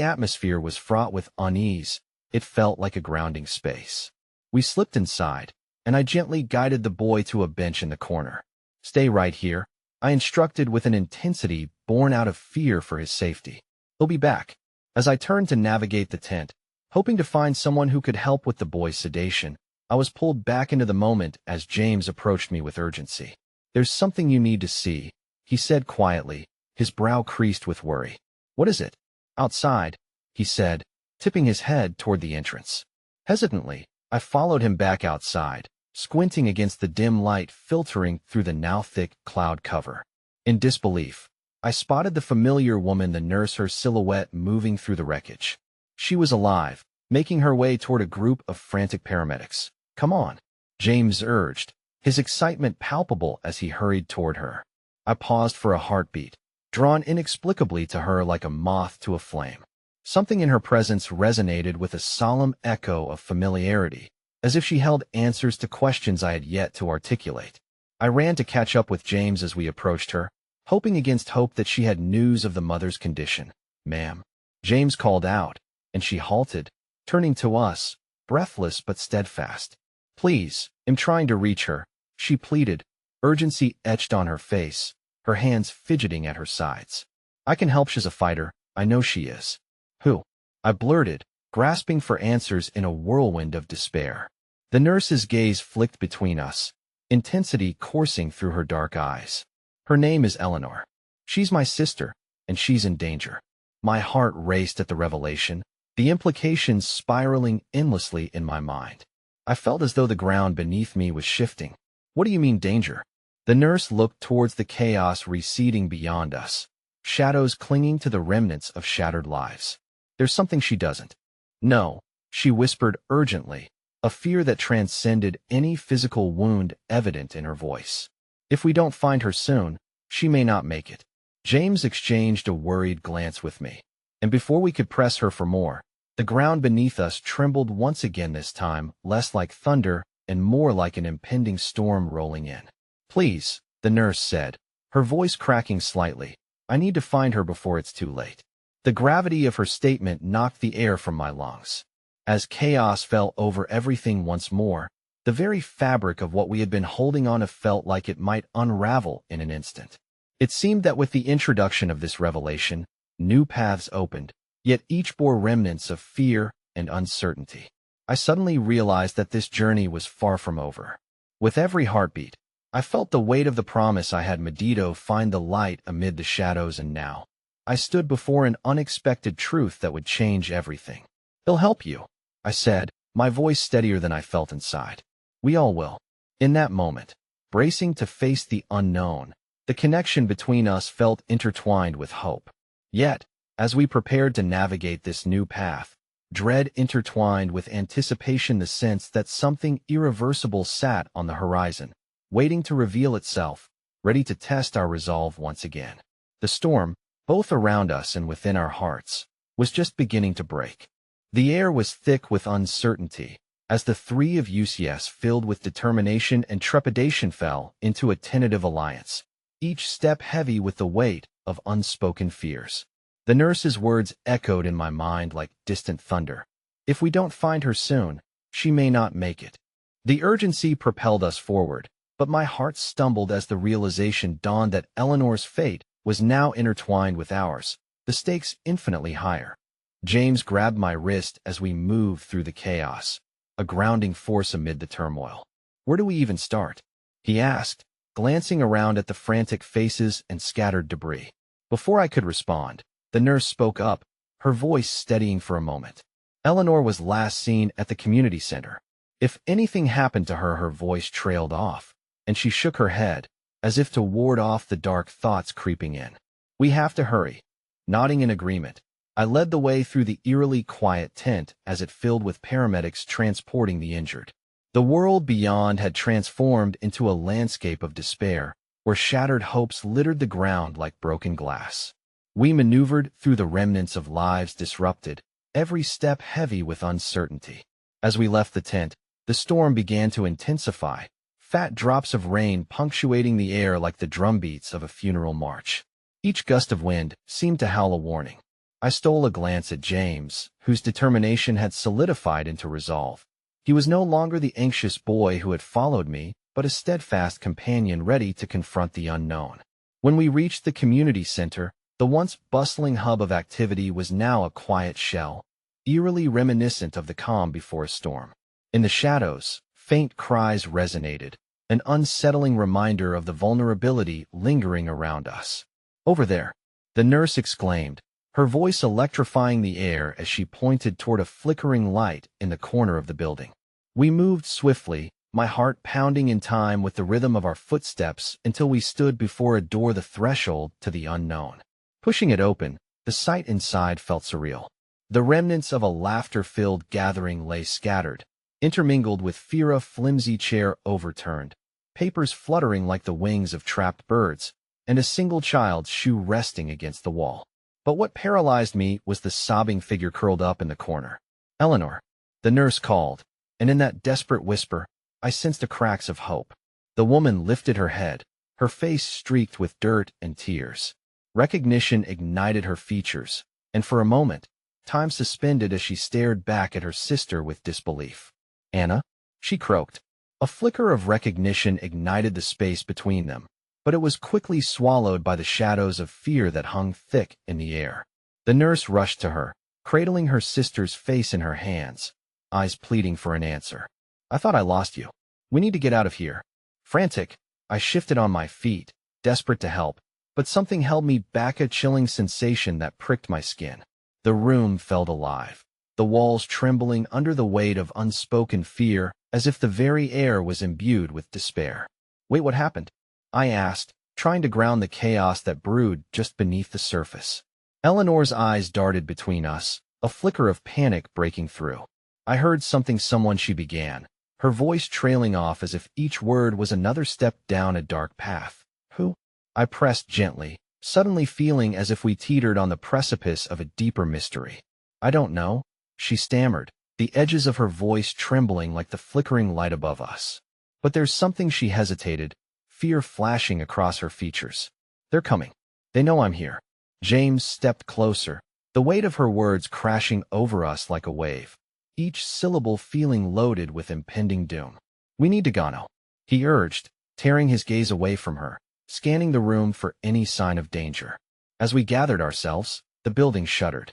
atmosphere was fraught with unease, it felt like a grounding space. We slipped inside, and I gently guided the boy to a bench in the corner. "Stay right here," I instructed with an intensity born out of fear for his safety. "He'll be back." As I turned to navigate the tent, hoping to find someone who could help with the boy's sedation, I was pulled back into the moment as James approached me with urgency. "There's something you need to see," he said quietly, his brow creased with worry. "What is it?" "Outside," he said, tipping his head toward the entrance. Hesitantly, I followed him back outside, squinting against the dim light filtering through the now thick cloud cover. In disbelief, I spotted the familiar woman, the nurse, her silhouette moving through the wreckage. She was alive, making her way toward a group of frantic paramedics. "Come on," James urged, his excitement palpable as he hurried toward her. I paused for a heartbeat, drawn inexplicably to her like a moth to a flame. Something in her presence resonated with a solemn echo of familiarity, as if she held answers to questions I had yet to articulate. I ran to catch up with James as we approached her, hoping against hope that she had news of the mother's condition. "Ma'am," James called out, and she halted, turning to us, breathless but steadfast. "Please, I'm trying to reach her," she pleaded, urgency etched on her face, her hands fidgeting at her sides. "I can help. She's a fighter. I know she is." "Who?" I blurted, grasping for answers in a whirlwind of despair. The nurse's gaze flicked between us, intensity coursing through her dark eyes. "Her name is Eleanor. She's my sister, and she's in danger." My heart raced at the revelation, the implications spiraling endlessly in my mind. I felt as though the ground beneath me was shifting. "What do you mean, danger?" The nurse looked towards the chaos receding beyond us, shadows clinging to the remnants of shattered lives. "There's something she doesn't know," she whispered urgently, a fear that transcended any physical wound evident in her voice. "If we don't find her soon, she may not make it." James exchanged a worried glance with me, and before we could press her for more, the ground beneath us trembled once again, this time less like thunder and more like an impending storm rolling in. "Please," the nurse said, her voice cracking slightly, "I need to find her before it's too late." The gravity of her statement knocked the air from my lungs. As chaos fell over everything once more, the very fabric of what we had been holding on to felt like it might unravel in an instant. It seemed that with the introduction of this revelation, new paths opened, yet each bore remnants of fear and uncertainty. I suddenly realized that this journey was far from over. With every heartbeat, I felt the weight of the promise I had Medito find the light amid the shadows, and now I stood before an unexpected truth that would change everything. "He'll help you," I said, my voice steadier than I felt inside. "We all will." In that moment, bracing to face the unknown, the connection between us felt intertwined with hope. Yet, as we prepared to navigate this new path, dread intertwined with anticipation, the sense that something irreversible sat on the horizon, waiting to reveal itself, ready to test our resolve once again. The storm, both around us and within our hearts, was just beginning to break. The air was thick with uncertainty, as the three of UCS, filled with determination and trepidation, fell into a tentative alliance, each step heavy with the weight of unspoken fears. The nurse's words echoed in my mind like distant thunder. "If we don't find her soon, she may not make it." The urgency propelled us forward, but my heart stumbled as the realization dawned that Eleanor's fate was now intertwined with ours, the stakes infinitely higher. James grabbed my wrist as we moved through the chaos, a grounding force amid the turmoil. "Where do we even start?" he asked, glancing around at the frantic faces and scattered debris. Before I could respond, the nurse spoke up, her voice steadying for a moment. "Eleanor was last seen at the community center. If anything happened to her, her voice trailed off, and she shook her head, as if to ward off the dark thoughts creeping in. We have to hurry. Nodding in agreement, I led the way through the eerily quiet tent as it filled with paramedics transporting the injured. The world beyond had transformed into a landscape of despair, where shattered hopes littered the ground like broken glass. We maneuvered through the remnants of lives disrupted, every step heavy with uncertainty. As we left the tent, the storm began to intensify, fat drops of rain punctuating the air like the drumbeats of a funeral march. Each gust of wind seemed to howl a warning. I stole a glance at James, whose determination had solidified into resolve. He was no longer the anxious boy who had followed me, but a steadfast companion ready to confront the unknown. When we reached the community center, the once bustling hub of activity was now a quiet shell, eerily reminiscent of the calm before a storm. In the shadows, faint cries resonated, an unsettling reminder of the vulnerability lingering around us. "Over there," the nurse exclaimed, her voice electrifying the air as she pointed toward a flickering light in the corner of the building. We moved swiftly, my heart pounding in time with the rhythm of our footsteps until we stood before a door, the threshold to the unknown. Pushing it open, the sight inside felt surreal. The remnants of a laughter-filled gathering lay scattered, intermingled with fear, a flimsy chair overturned, papers fluttering like the wings of trapped birds, and a single child's shoe resting against the wall. But what paralyzed me was the sobbing figure curled up in the corner. "Eleanor," the nurse called, and in that desperate whisper, I sensed the cracks of hope. The woman lifted her head, her face streaked with dirt and tears. Recognition ignited her features, and for a moment, time suspended as she stared back at her sister with disbelief. "Anna?" she croaked. A flicker of recognition ignited the space between them, but it was quickly swallowed by the shadows of fear that hung thick in the air. The nurse rushed to her, cradling her sister's face in her hands, eyes pleading for an answer. "I thought I lost you. We need to get out of here." Frantic, I shifted on my feet, desperate to help, but something held me back, a chilling sensation that pricked my skin. The room felt alive, the walls trembling under the weight of unspoken fear, as if the very air was imbued with despair. "Wait, what happened?" I asked, trying to ground the chaos that brewed just beneath the surface. Eleanor's eyes darted between us, a flicker of panic breaking through. "I heard someone," she began, her voice trailing off as if each word was another step down a dark path. "Who?" I pressed gently, suddenly feeling as if we teetered on the precipice of a deeper mystery. "I don't know," she stammered, the edges of her voice trembling like the flickering light above us. "But there's something," she hesitated, fear flashing across her features. "They're coming. They know I'm here." James stepped closer, the weight of her words crashing over us like a wave, each syllable feeling loaded with impending doom. "We need to go now," he urged, tearing his gaze away from her, scanning the room for any sign of danger. As we gathered ourselves, the building shuddered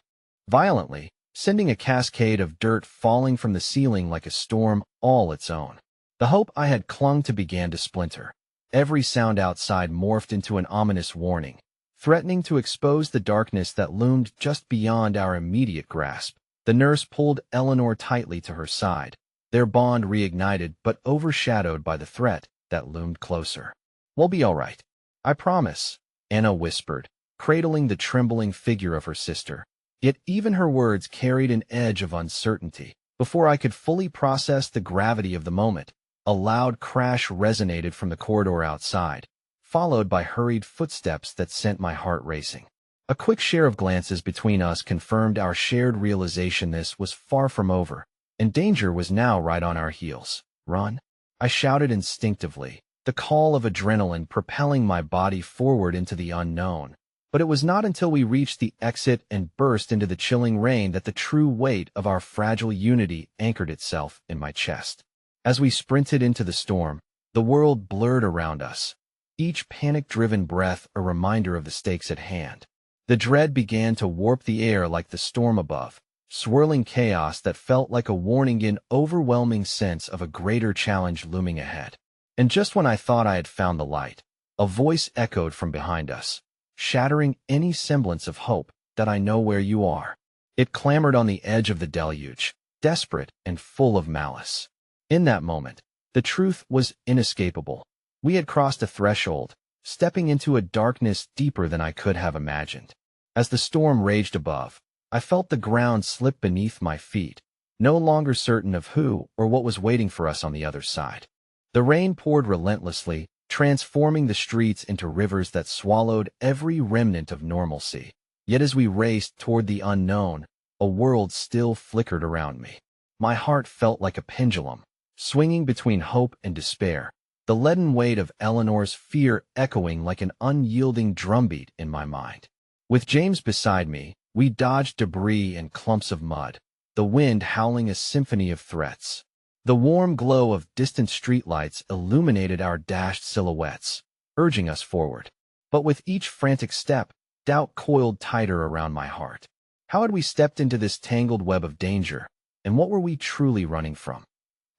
violently, sending a cascade of dirt falling from the ceiling like a storm all its own. The hope I had clung to began to splinter. Every sound outside morphed into an ominous warning, threatening to expose the darkness that loomed just beyond our immediate grasp. The nurse pulled Eleanor tightly to her side, their bond reignited but overshadowed by the threat that loomed closer. "We'll be all right, I promise," Anna whispered, cradling the trembling figure of her sister. Yet even her words carried an edge of uncertainty. Before I could fully process the gravity of the moment, a loud crash resonated from the corridor outside, followed by hurried footsteps that sent my heart racing. A quick share of glances between us confirmed our shared realization this was far from over, and danger was now right on our heels. "Run!" I shouted instinctively, the call of adrenaline propelling my body forward into the unknown. But it was not until we reached the exit and burst into the chilling rain that the true weight of our fragile unity anchored itself in my chest. As we sprinted into the storm, the world blurred around us, each panic-driven breath a reminder of the stakes at hand. The dread began to warp the air like the storm above, swirling chaos that felt like a warning, an overwhelming sense of a greater challenge looming ahead. And just when I thought I had found the light, a voice echoed from behind us, shattering any semblance of hope. "That I know where you are." It clamored on the edge of the deluge, desperate and full of malice. In that moment, the truth was inescapable. We had crossed a threshold, stepping into a darkness deeper than I could have imagined. As the storm raged above, I felt the ground slip beneath my feet, no longer certain of who or what was waiting for us on the other side. The rain poured relentlessly, transforming the streets into rivers that swallowed every remnant of normalcy. Yet as we raced toward the unknown, a world still flickered around me. My heart felt like a pendulum, swinging between hope and despair, the leaden weight of Eleanor's fear echoing like an unyielding drumbeat in my mind. With James beside me, we dodged debris and clumps of mud, the wind howling a symphony of threats. The warm glow of distant streetlights illuminated our dashed silhouettes, urging us forward. But with each frantic step, doubt coiled tighter around my heart. How had we stepped into this tangled web of danger, and what were we truly running from?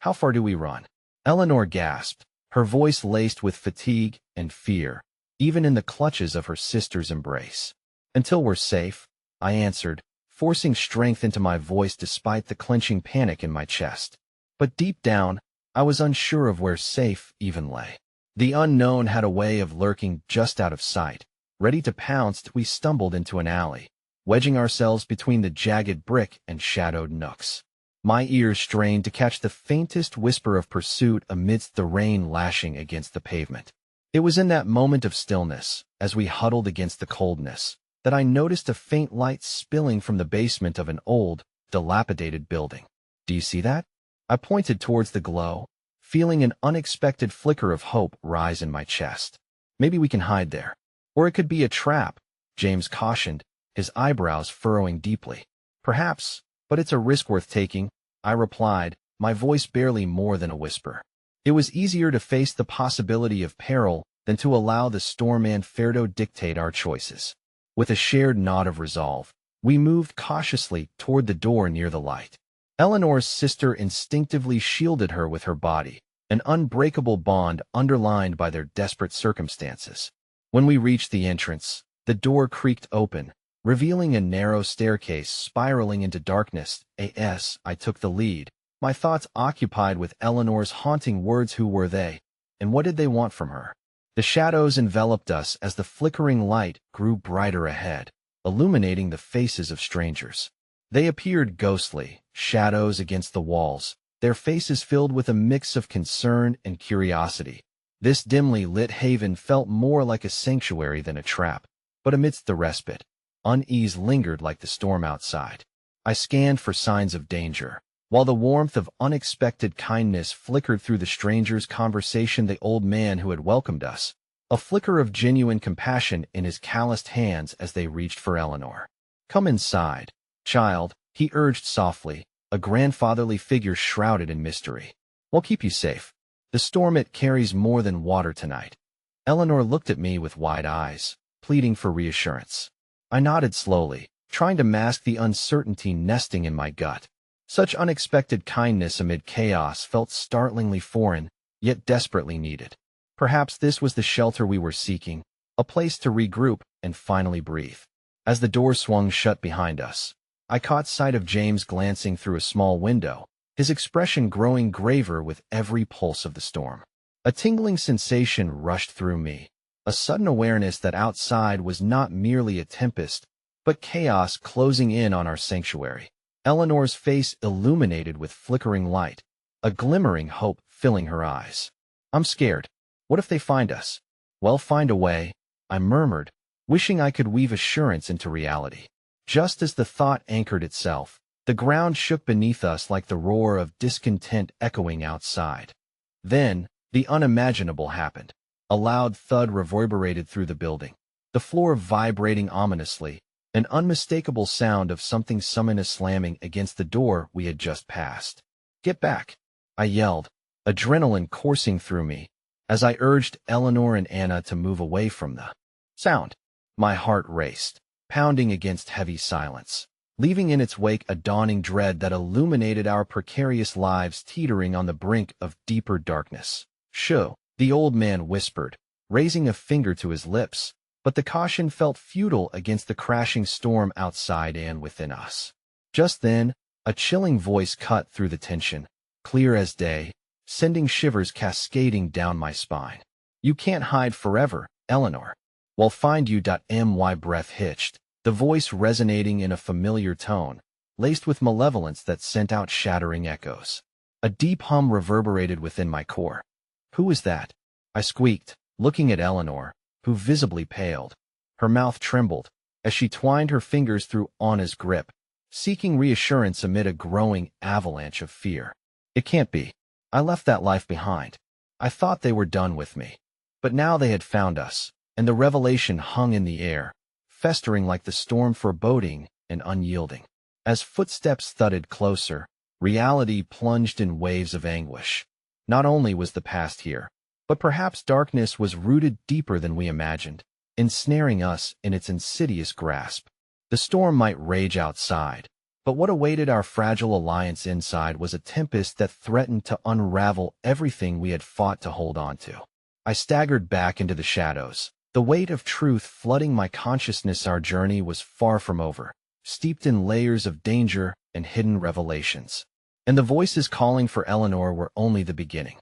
How far do we run? Eleanor gasped, her voice laced with fatigue and fear, even in the clutches of her sister's embrace. Until we're safe, I answered, forcing strength into my voice despite the clenching panic in my chest. But deep down, I was unsure of where safe even lay. The unknown had a way of lurking just out of sight. Ready to pounce, we stumbled into an alley, wedging ourselves between the jagged brick and shadowed nooks. My ears strained to catch the faintest whisper of pursuit amidst the rain lashing against the pavement. It was in that moment of stillness, as we huddled against the coldness, that I noticed a faint light spilling from the basement of an old, dilapidated building. Do you see that? I pointed towards the glow, feeling an unexpected flicker of hope rise in my chest. Maybe we can hide there. Or it could be a trap, James cautioned, his eyebrows furrowing deeply. Perhaps, but it's a risk worth taking, I replied, my voice barely more than a whisper. It was easier to face the possibility of peril than to allow the storm and Ferdo dictate our choices. With a shared nod of resolve, we moved cautiously toward the door near the light. Eleanor's sister instinctively shielded her with her body, an unbreakable bond underlined by their desperate circumstances. When we reached the entrance, the door creaked open, revealing a narrow staircase spiraling into darkness. I took the lead, my thoughts occupied with Eleanor's haunting words. Who were they, and what did they want from her? The shadows enveloped us as the flickering light grew brighter ahead, illuminating the faces of strangers. They appeared ghostly, shadows against the walls, their faces filled with a mix of concern and curiosity. This dimly lit haven felt more like a sanctuary than a trap. But amidst the respite, unease lingered like the storm outside. I scanned for signs of danger, while the warmth of unexpected kindness flickered through the stranger's conversation. The old man who had welcomed us, a flicker of genuine compassion in his calloused hands as they reached for Eleanor. Come inside, child, he urged softly, a grandfatherly figure shrouded in mystery. We'll keep you safe. The storm, it carries more than water tonight. Eleanor looked at me with wide eyes, pleading for reassurance. I nodded slowly, trying to mask the uncertainty nesting in my gut. Such unexpected kindness amid chaos felt startlingly foreign, yet desperately needed. Perhaps this was the shelter we were seeking, a place to regroup and finally breathe. As the door swung shut behind us, I caught sight of James glancing through a small window, his expression growing graver with every pulse of the storm. A tingling sensation rushed through me, a sudden awareness that outside was not merely a tempest, but chaos closing in on our sanctuary. Eleanor's face illuminated with flickering light, a glimmering hope filling her eyes. I'm scared. What if they find us? Well, find a way, I murmured, wishing I could weave assurance into reality. Just as the thought anchored itself, the ground shook beneath us like the roar of discontent echoing outside. Then, the unimaginable happened. A loud thud reverberated through the building, the floor vibrating ominously, an unmistakable sound of something summonous slamming against the door we had just passed. Get back, I yelled, adrenaline coursing through me, as I urged Eleanor and Anna to move away from the sound. My heart raced, pounding against heavy silence, leaving in its wake a dawning dread that illuminated our precarious lives teetering on the brink of deeper darkness. Shoo, the old man whispered, raising a finger to his lips, but the caution felt futile against the crashing storm outside and within us. Just then, a chilling voice cut through the tension, clear as day. sending shivers cascading down my spine. You can't hide forever, Eleanor. Well, find you. My breath hitched, the voice resonating in a familiar tone, laced with malevolence that sent out shattering echoes. A deep hum reverberated within my core. Who is that? I squeaked, looking at Eleanor, who visibly paled. Her mouth trembled as she twined her fingers through Anna's grip, seeking reassurance amid a growing avalanche of fear. It can't be. I left that life behind. I thought they were done with me. But now they had found us, and the revelation hung in the air, festering like the storm, foreboding and unyielding. As footsteps thudded closer, reality plunged in waves of anguish. Not only was the past here, but perhaps darkness was rooted deeper than we imagined, ensnaring us in its insidious grasp. The storm might rage outside, but what awaited our fragile alliance inside was a tempest that threatened to unravel everything we had fought to hold on to. I staggered back into the shadows, the weight of truth flooding my consciousness. Our journey was far from over, steeped in layers of danger and hidden revelations. And the voices calling for Eleanor were only the beginning.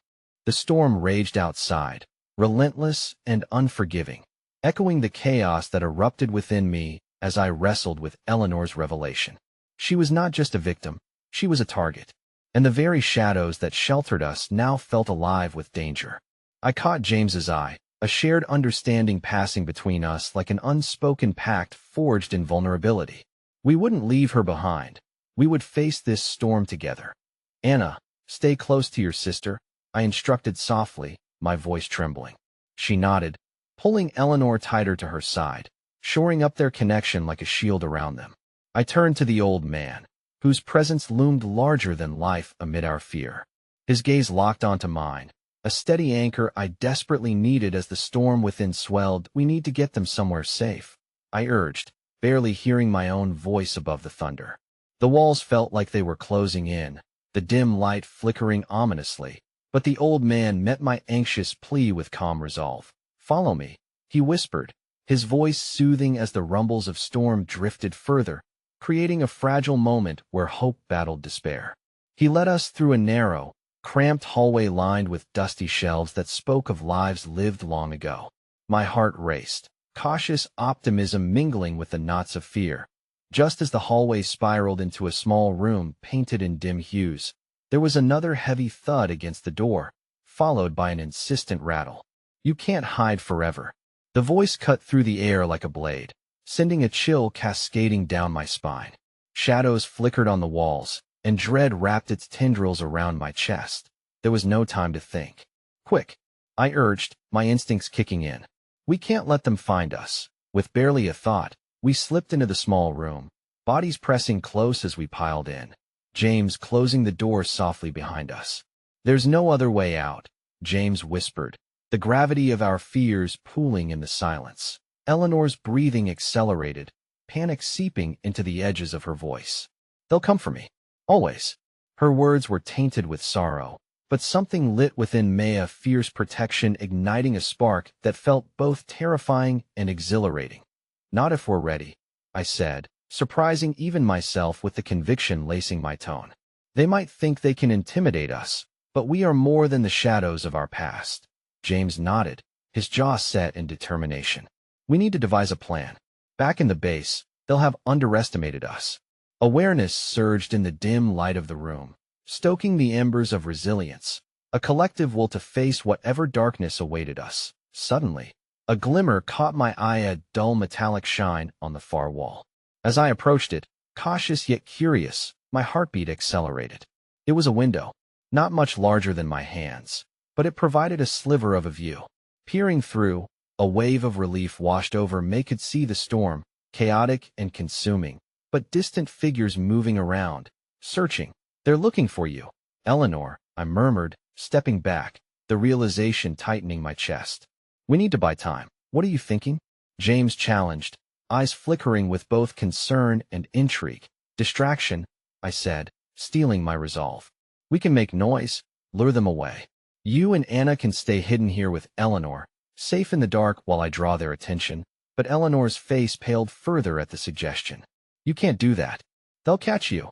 The storm raged outside, relentless and unforgiving, echoing the chaos that erupted within me as I wrestled with Eleanor's revelation. She was not just a victim, she was a target, and the very shadows that sheltered us now felt alive with danger. I caught James's eye, a shared understanding passing between us like an unspoken pact forged in vulnerability. We wouldn't leave her behind. We would face this storm together. Anna, stay close to your sister, I instructed softly, my voice trembling. She nodded, pulling Eleanor tighter to her side, shoring up their connection like a shield around them. I turned to the old man, whose presence loomed larger than life amid our fear. His gaze locked onto mine, a steady anchor I desperately needed as the storm within swelled. We need to get them somewhere safe, I urged, barely hearing my own voice above the thunder. The walls felt like they were closing in, the dim light flickering ominously, but the old man met my anxious plea with calm resolve. Follow me, he whispered, his voice soothing as the rumbles of storm drifted further, creating a fragile moment where hope battled despair. He led us through a narrow, cramped hallway lined with dusty shelves that spoke of lives lived long ago. My heart raced, cautious optimism mingling with the knots of fear. Just as the hallway spiraled into a small room painted in dim hues, there was another heavy thud against the door, followed by an insistent rattle. You can't hide forever. The voice cut through the air like a blade, sending a chill cascading down my spine. Shadows flickered on the walls, and dread wrapped its tendrils around my chest. There was no time to think. Quick, I urged, my instincts kicking in. We can't let them find us. With barely a thought, we slipped into the small room, bodies pressing close as we piled in, James closing the door softly behind us. There's no other way out, James whispered, the gravity of our fears pooling in the silence. Eleanor's breathing accelerated, panic seeping into the edges of her voice. They'll come for me. Always. Her words were tainted with sorrow, but something lit within me, a fierce protection igniting a spark that felt both terrifying and exhilarating. Not if we're ready, I said, surprising even myself with the conviction lacing my tone. They might think they can intimidate us, but we are more than the shadows of our past. James nodded, his jaw set in determination. We need to devise a plan. Back in the base, they'll have underestimated us. Awareness surged in the dim light of the room, stoking the embers of resilience, a collective will to face whatever darkness awaited us. Suddenly, a glimmer caught my eye, a dull metallic shine on the far wall. As I approached it, cautious yet curious, my heartbeat accelerated. It was a window, not much larger than my hands, but it provided a sliver of a view. Peering through, a wave of relief washed over me. Could see the storm, chaotic and consuming, but distant figures moving around, searching. They're looking for you, Eleanor, I murmured, stepping back, the realization tightening my chest. We need to buy time. What are you thinking? James challenged, eyes flickering with both concern and intrigue. Distraction, I said, steeling my resolve. We can make noise, lure them away. You and Anna can stay hidden here with Eleanor, safe in the dark while I draw their attention, but Eleanor's face paled further at the suggestion. You can't do that. They'll catch you.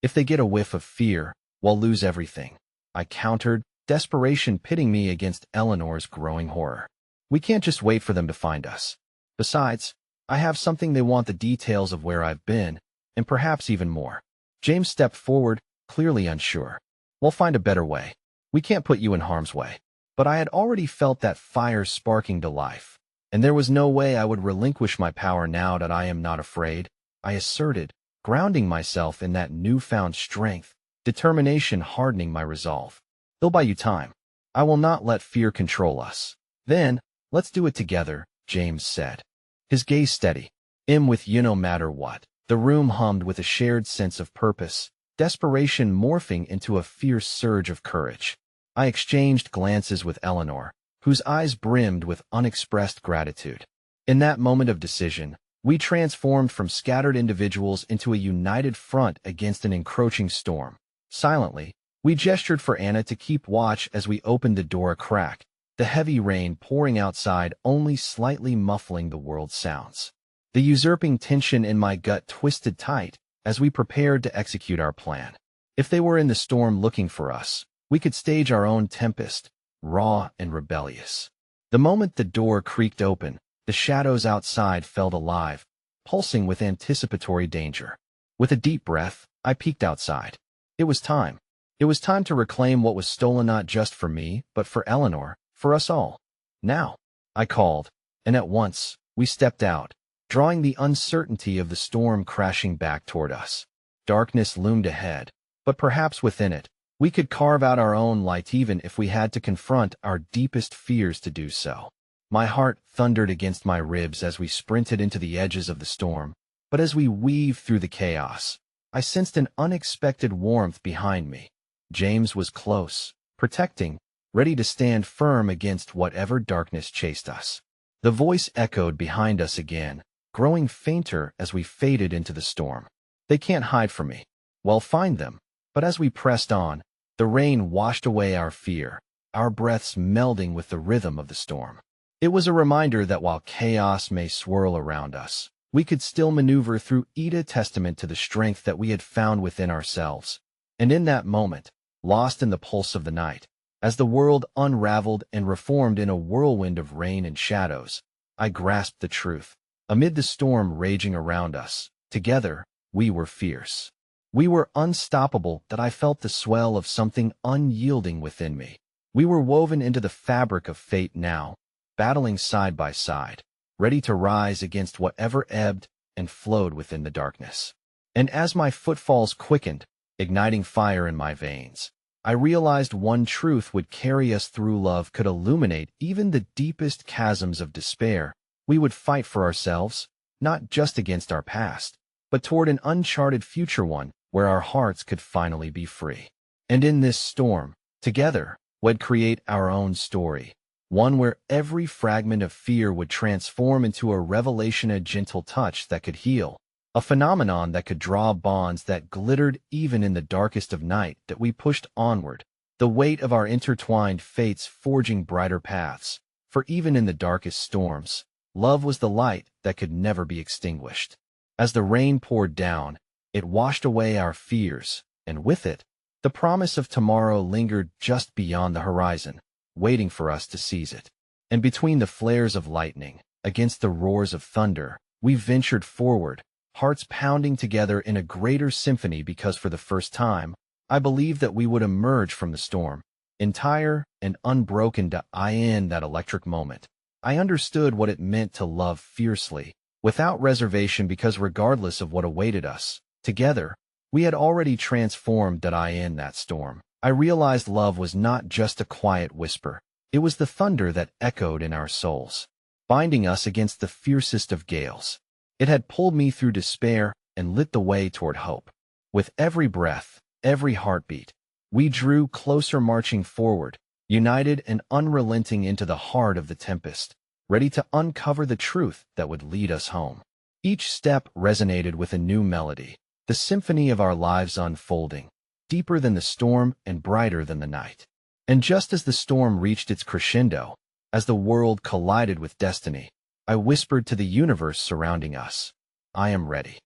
If they get a whiff of fear, we'll lose everything, I countered, desperation pitting me against Eleanor's growing horror. We can't just wait for them to find us. Besides, I have something they want: the details of where I've been, and perhaps even more. James stepped forward, clearly unsure. We'll find a better way. We can't put you in harm's way. But I had already felt that fire sparking to life, and there was no way I would relinquish my power now that I am not afraid, I asserted, grounding myself in that newfound strength, determination hardening my resolve. They'll buy you time. I will not let fear control us. Then, let's do it together, James said. His gaze steady. With you no matter what. The room hummed with a shared sense of purpose, desperation morphing into a fierce surge of courage. I exchanged glances with Eleanor, whose eyes brimmed with unexpressed gratitude. In that moment of decision, we transformed from scattered individuals into a united front against an encroaching storm. Silently, we gestured for Anna to keep watch as we opened the door a crack, the heavy rain pouring outside only slightly muffling the world's sounds. The usurping tension in my gut twisted tight as we prepared to execute our plan. If they were in the storm looking for us, we could stage our own tempest, raw and rebellious. The moment the door creaked open, the shadows outside felt alive, pulsing with anticipatory danger. With a deep breath, I peeked outside. It was time. It was time to reclaim what was stolen, not just for me, but for Eleanor, for us all. Now, I called, and at once, we stepped out, drawing the uncertainty of the storm crashing back toward us. Darkness loomed ahead, but perhaps within it, we could carve out our own light even if we had to confront our deepest fears to do so. My heart thundered against my ribs as we sprinted into the edges of the storm, but as we weaved through the chaos, I sensed an unexpected warmth behind me. James was close, protecting, ready to stand firm against whatever darkness chased us. The voice echoed behind us again, growing fainter as we faded into the storm. They can't hide from me. Well, find them. But as we pressed on, the rain washed away our fear, our breaths melding with the rhythm of the storm. It was a reminder that while chaos may swirl around us, we could still maneuver through it, a testament to the strength that we had found within ourselves. And in that moment, lost in the pulse of the night, as the world unraveled and reformed in a whirlwind of rain and shadows, I grasped the truth. Amid the storm raging around us, together, we were fierce. We were unstoppable, that I felt the swell of something unyielding within me. We were woven into the fabric of fate now, battling side by side, ready to rise against whatever ebbed and flowed within the darkness. And as my footfalls quickened, igniting fire in my veins, I realized one truth would carry us through. Love could illuminate even the deepest chasms of despair. We would fight for ourselves, not just against our past, but toward an uncharted future, one where our hearts could finally be free. And in this storm, together, we'd create our own story, one where every fragment of fear would transform into a revelation, a gentle touch that could heal, a phenomenon that could draw bonds that glittered even in the darkest of night, that we pushed onward, the weight of our intertwined fates forging brighter paths, for even in the darkest storms, love was the light that could never be extinguished. As the rain poured down, it washed away our fears, and with it, the promise of tomorrow lingered just beyond the horizon, waiting for us to seize it. And between the flares of lightning, against the roars of thunder, we ventured forward, hearts pounding together in a greater symphony, because for the first time, I believed that we would emerge from the storm, entire and unbroken. In that electric moment, I understood what it meant to love fiercely, without reservation, because regardless of what awaited us, together, we had already transformed. In that storm, I realized love was not just a quiet whisper. It was the thunder that echoed in our souls, binding us against the fiercest of gales. It had pulled me through despair and lit the way toward hope. With every breath, every heartbeat, we drew closer, marching forward, united and unrelenting into the heart of the tempest, ready to uncover the truth that would lead us home. Each step resonated with a new melody, the symphony of our lives unfolding, deeper than the storm and brighter than the night. And just as the storm reached its crescendo, as the world collided with destiny, I whispered to the universe surrounding us, I am ready.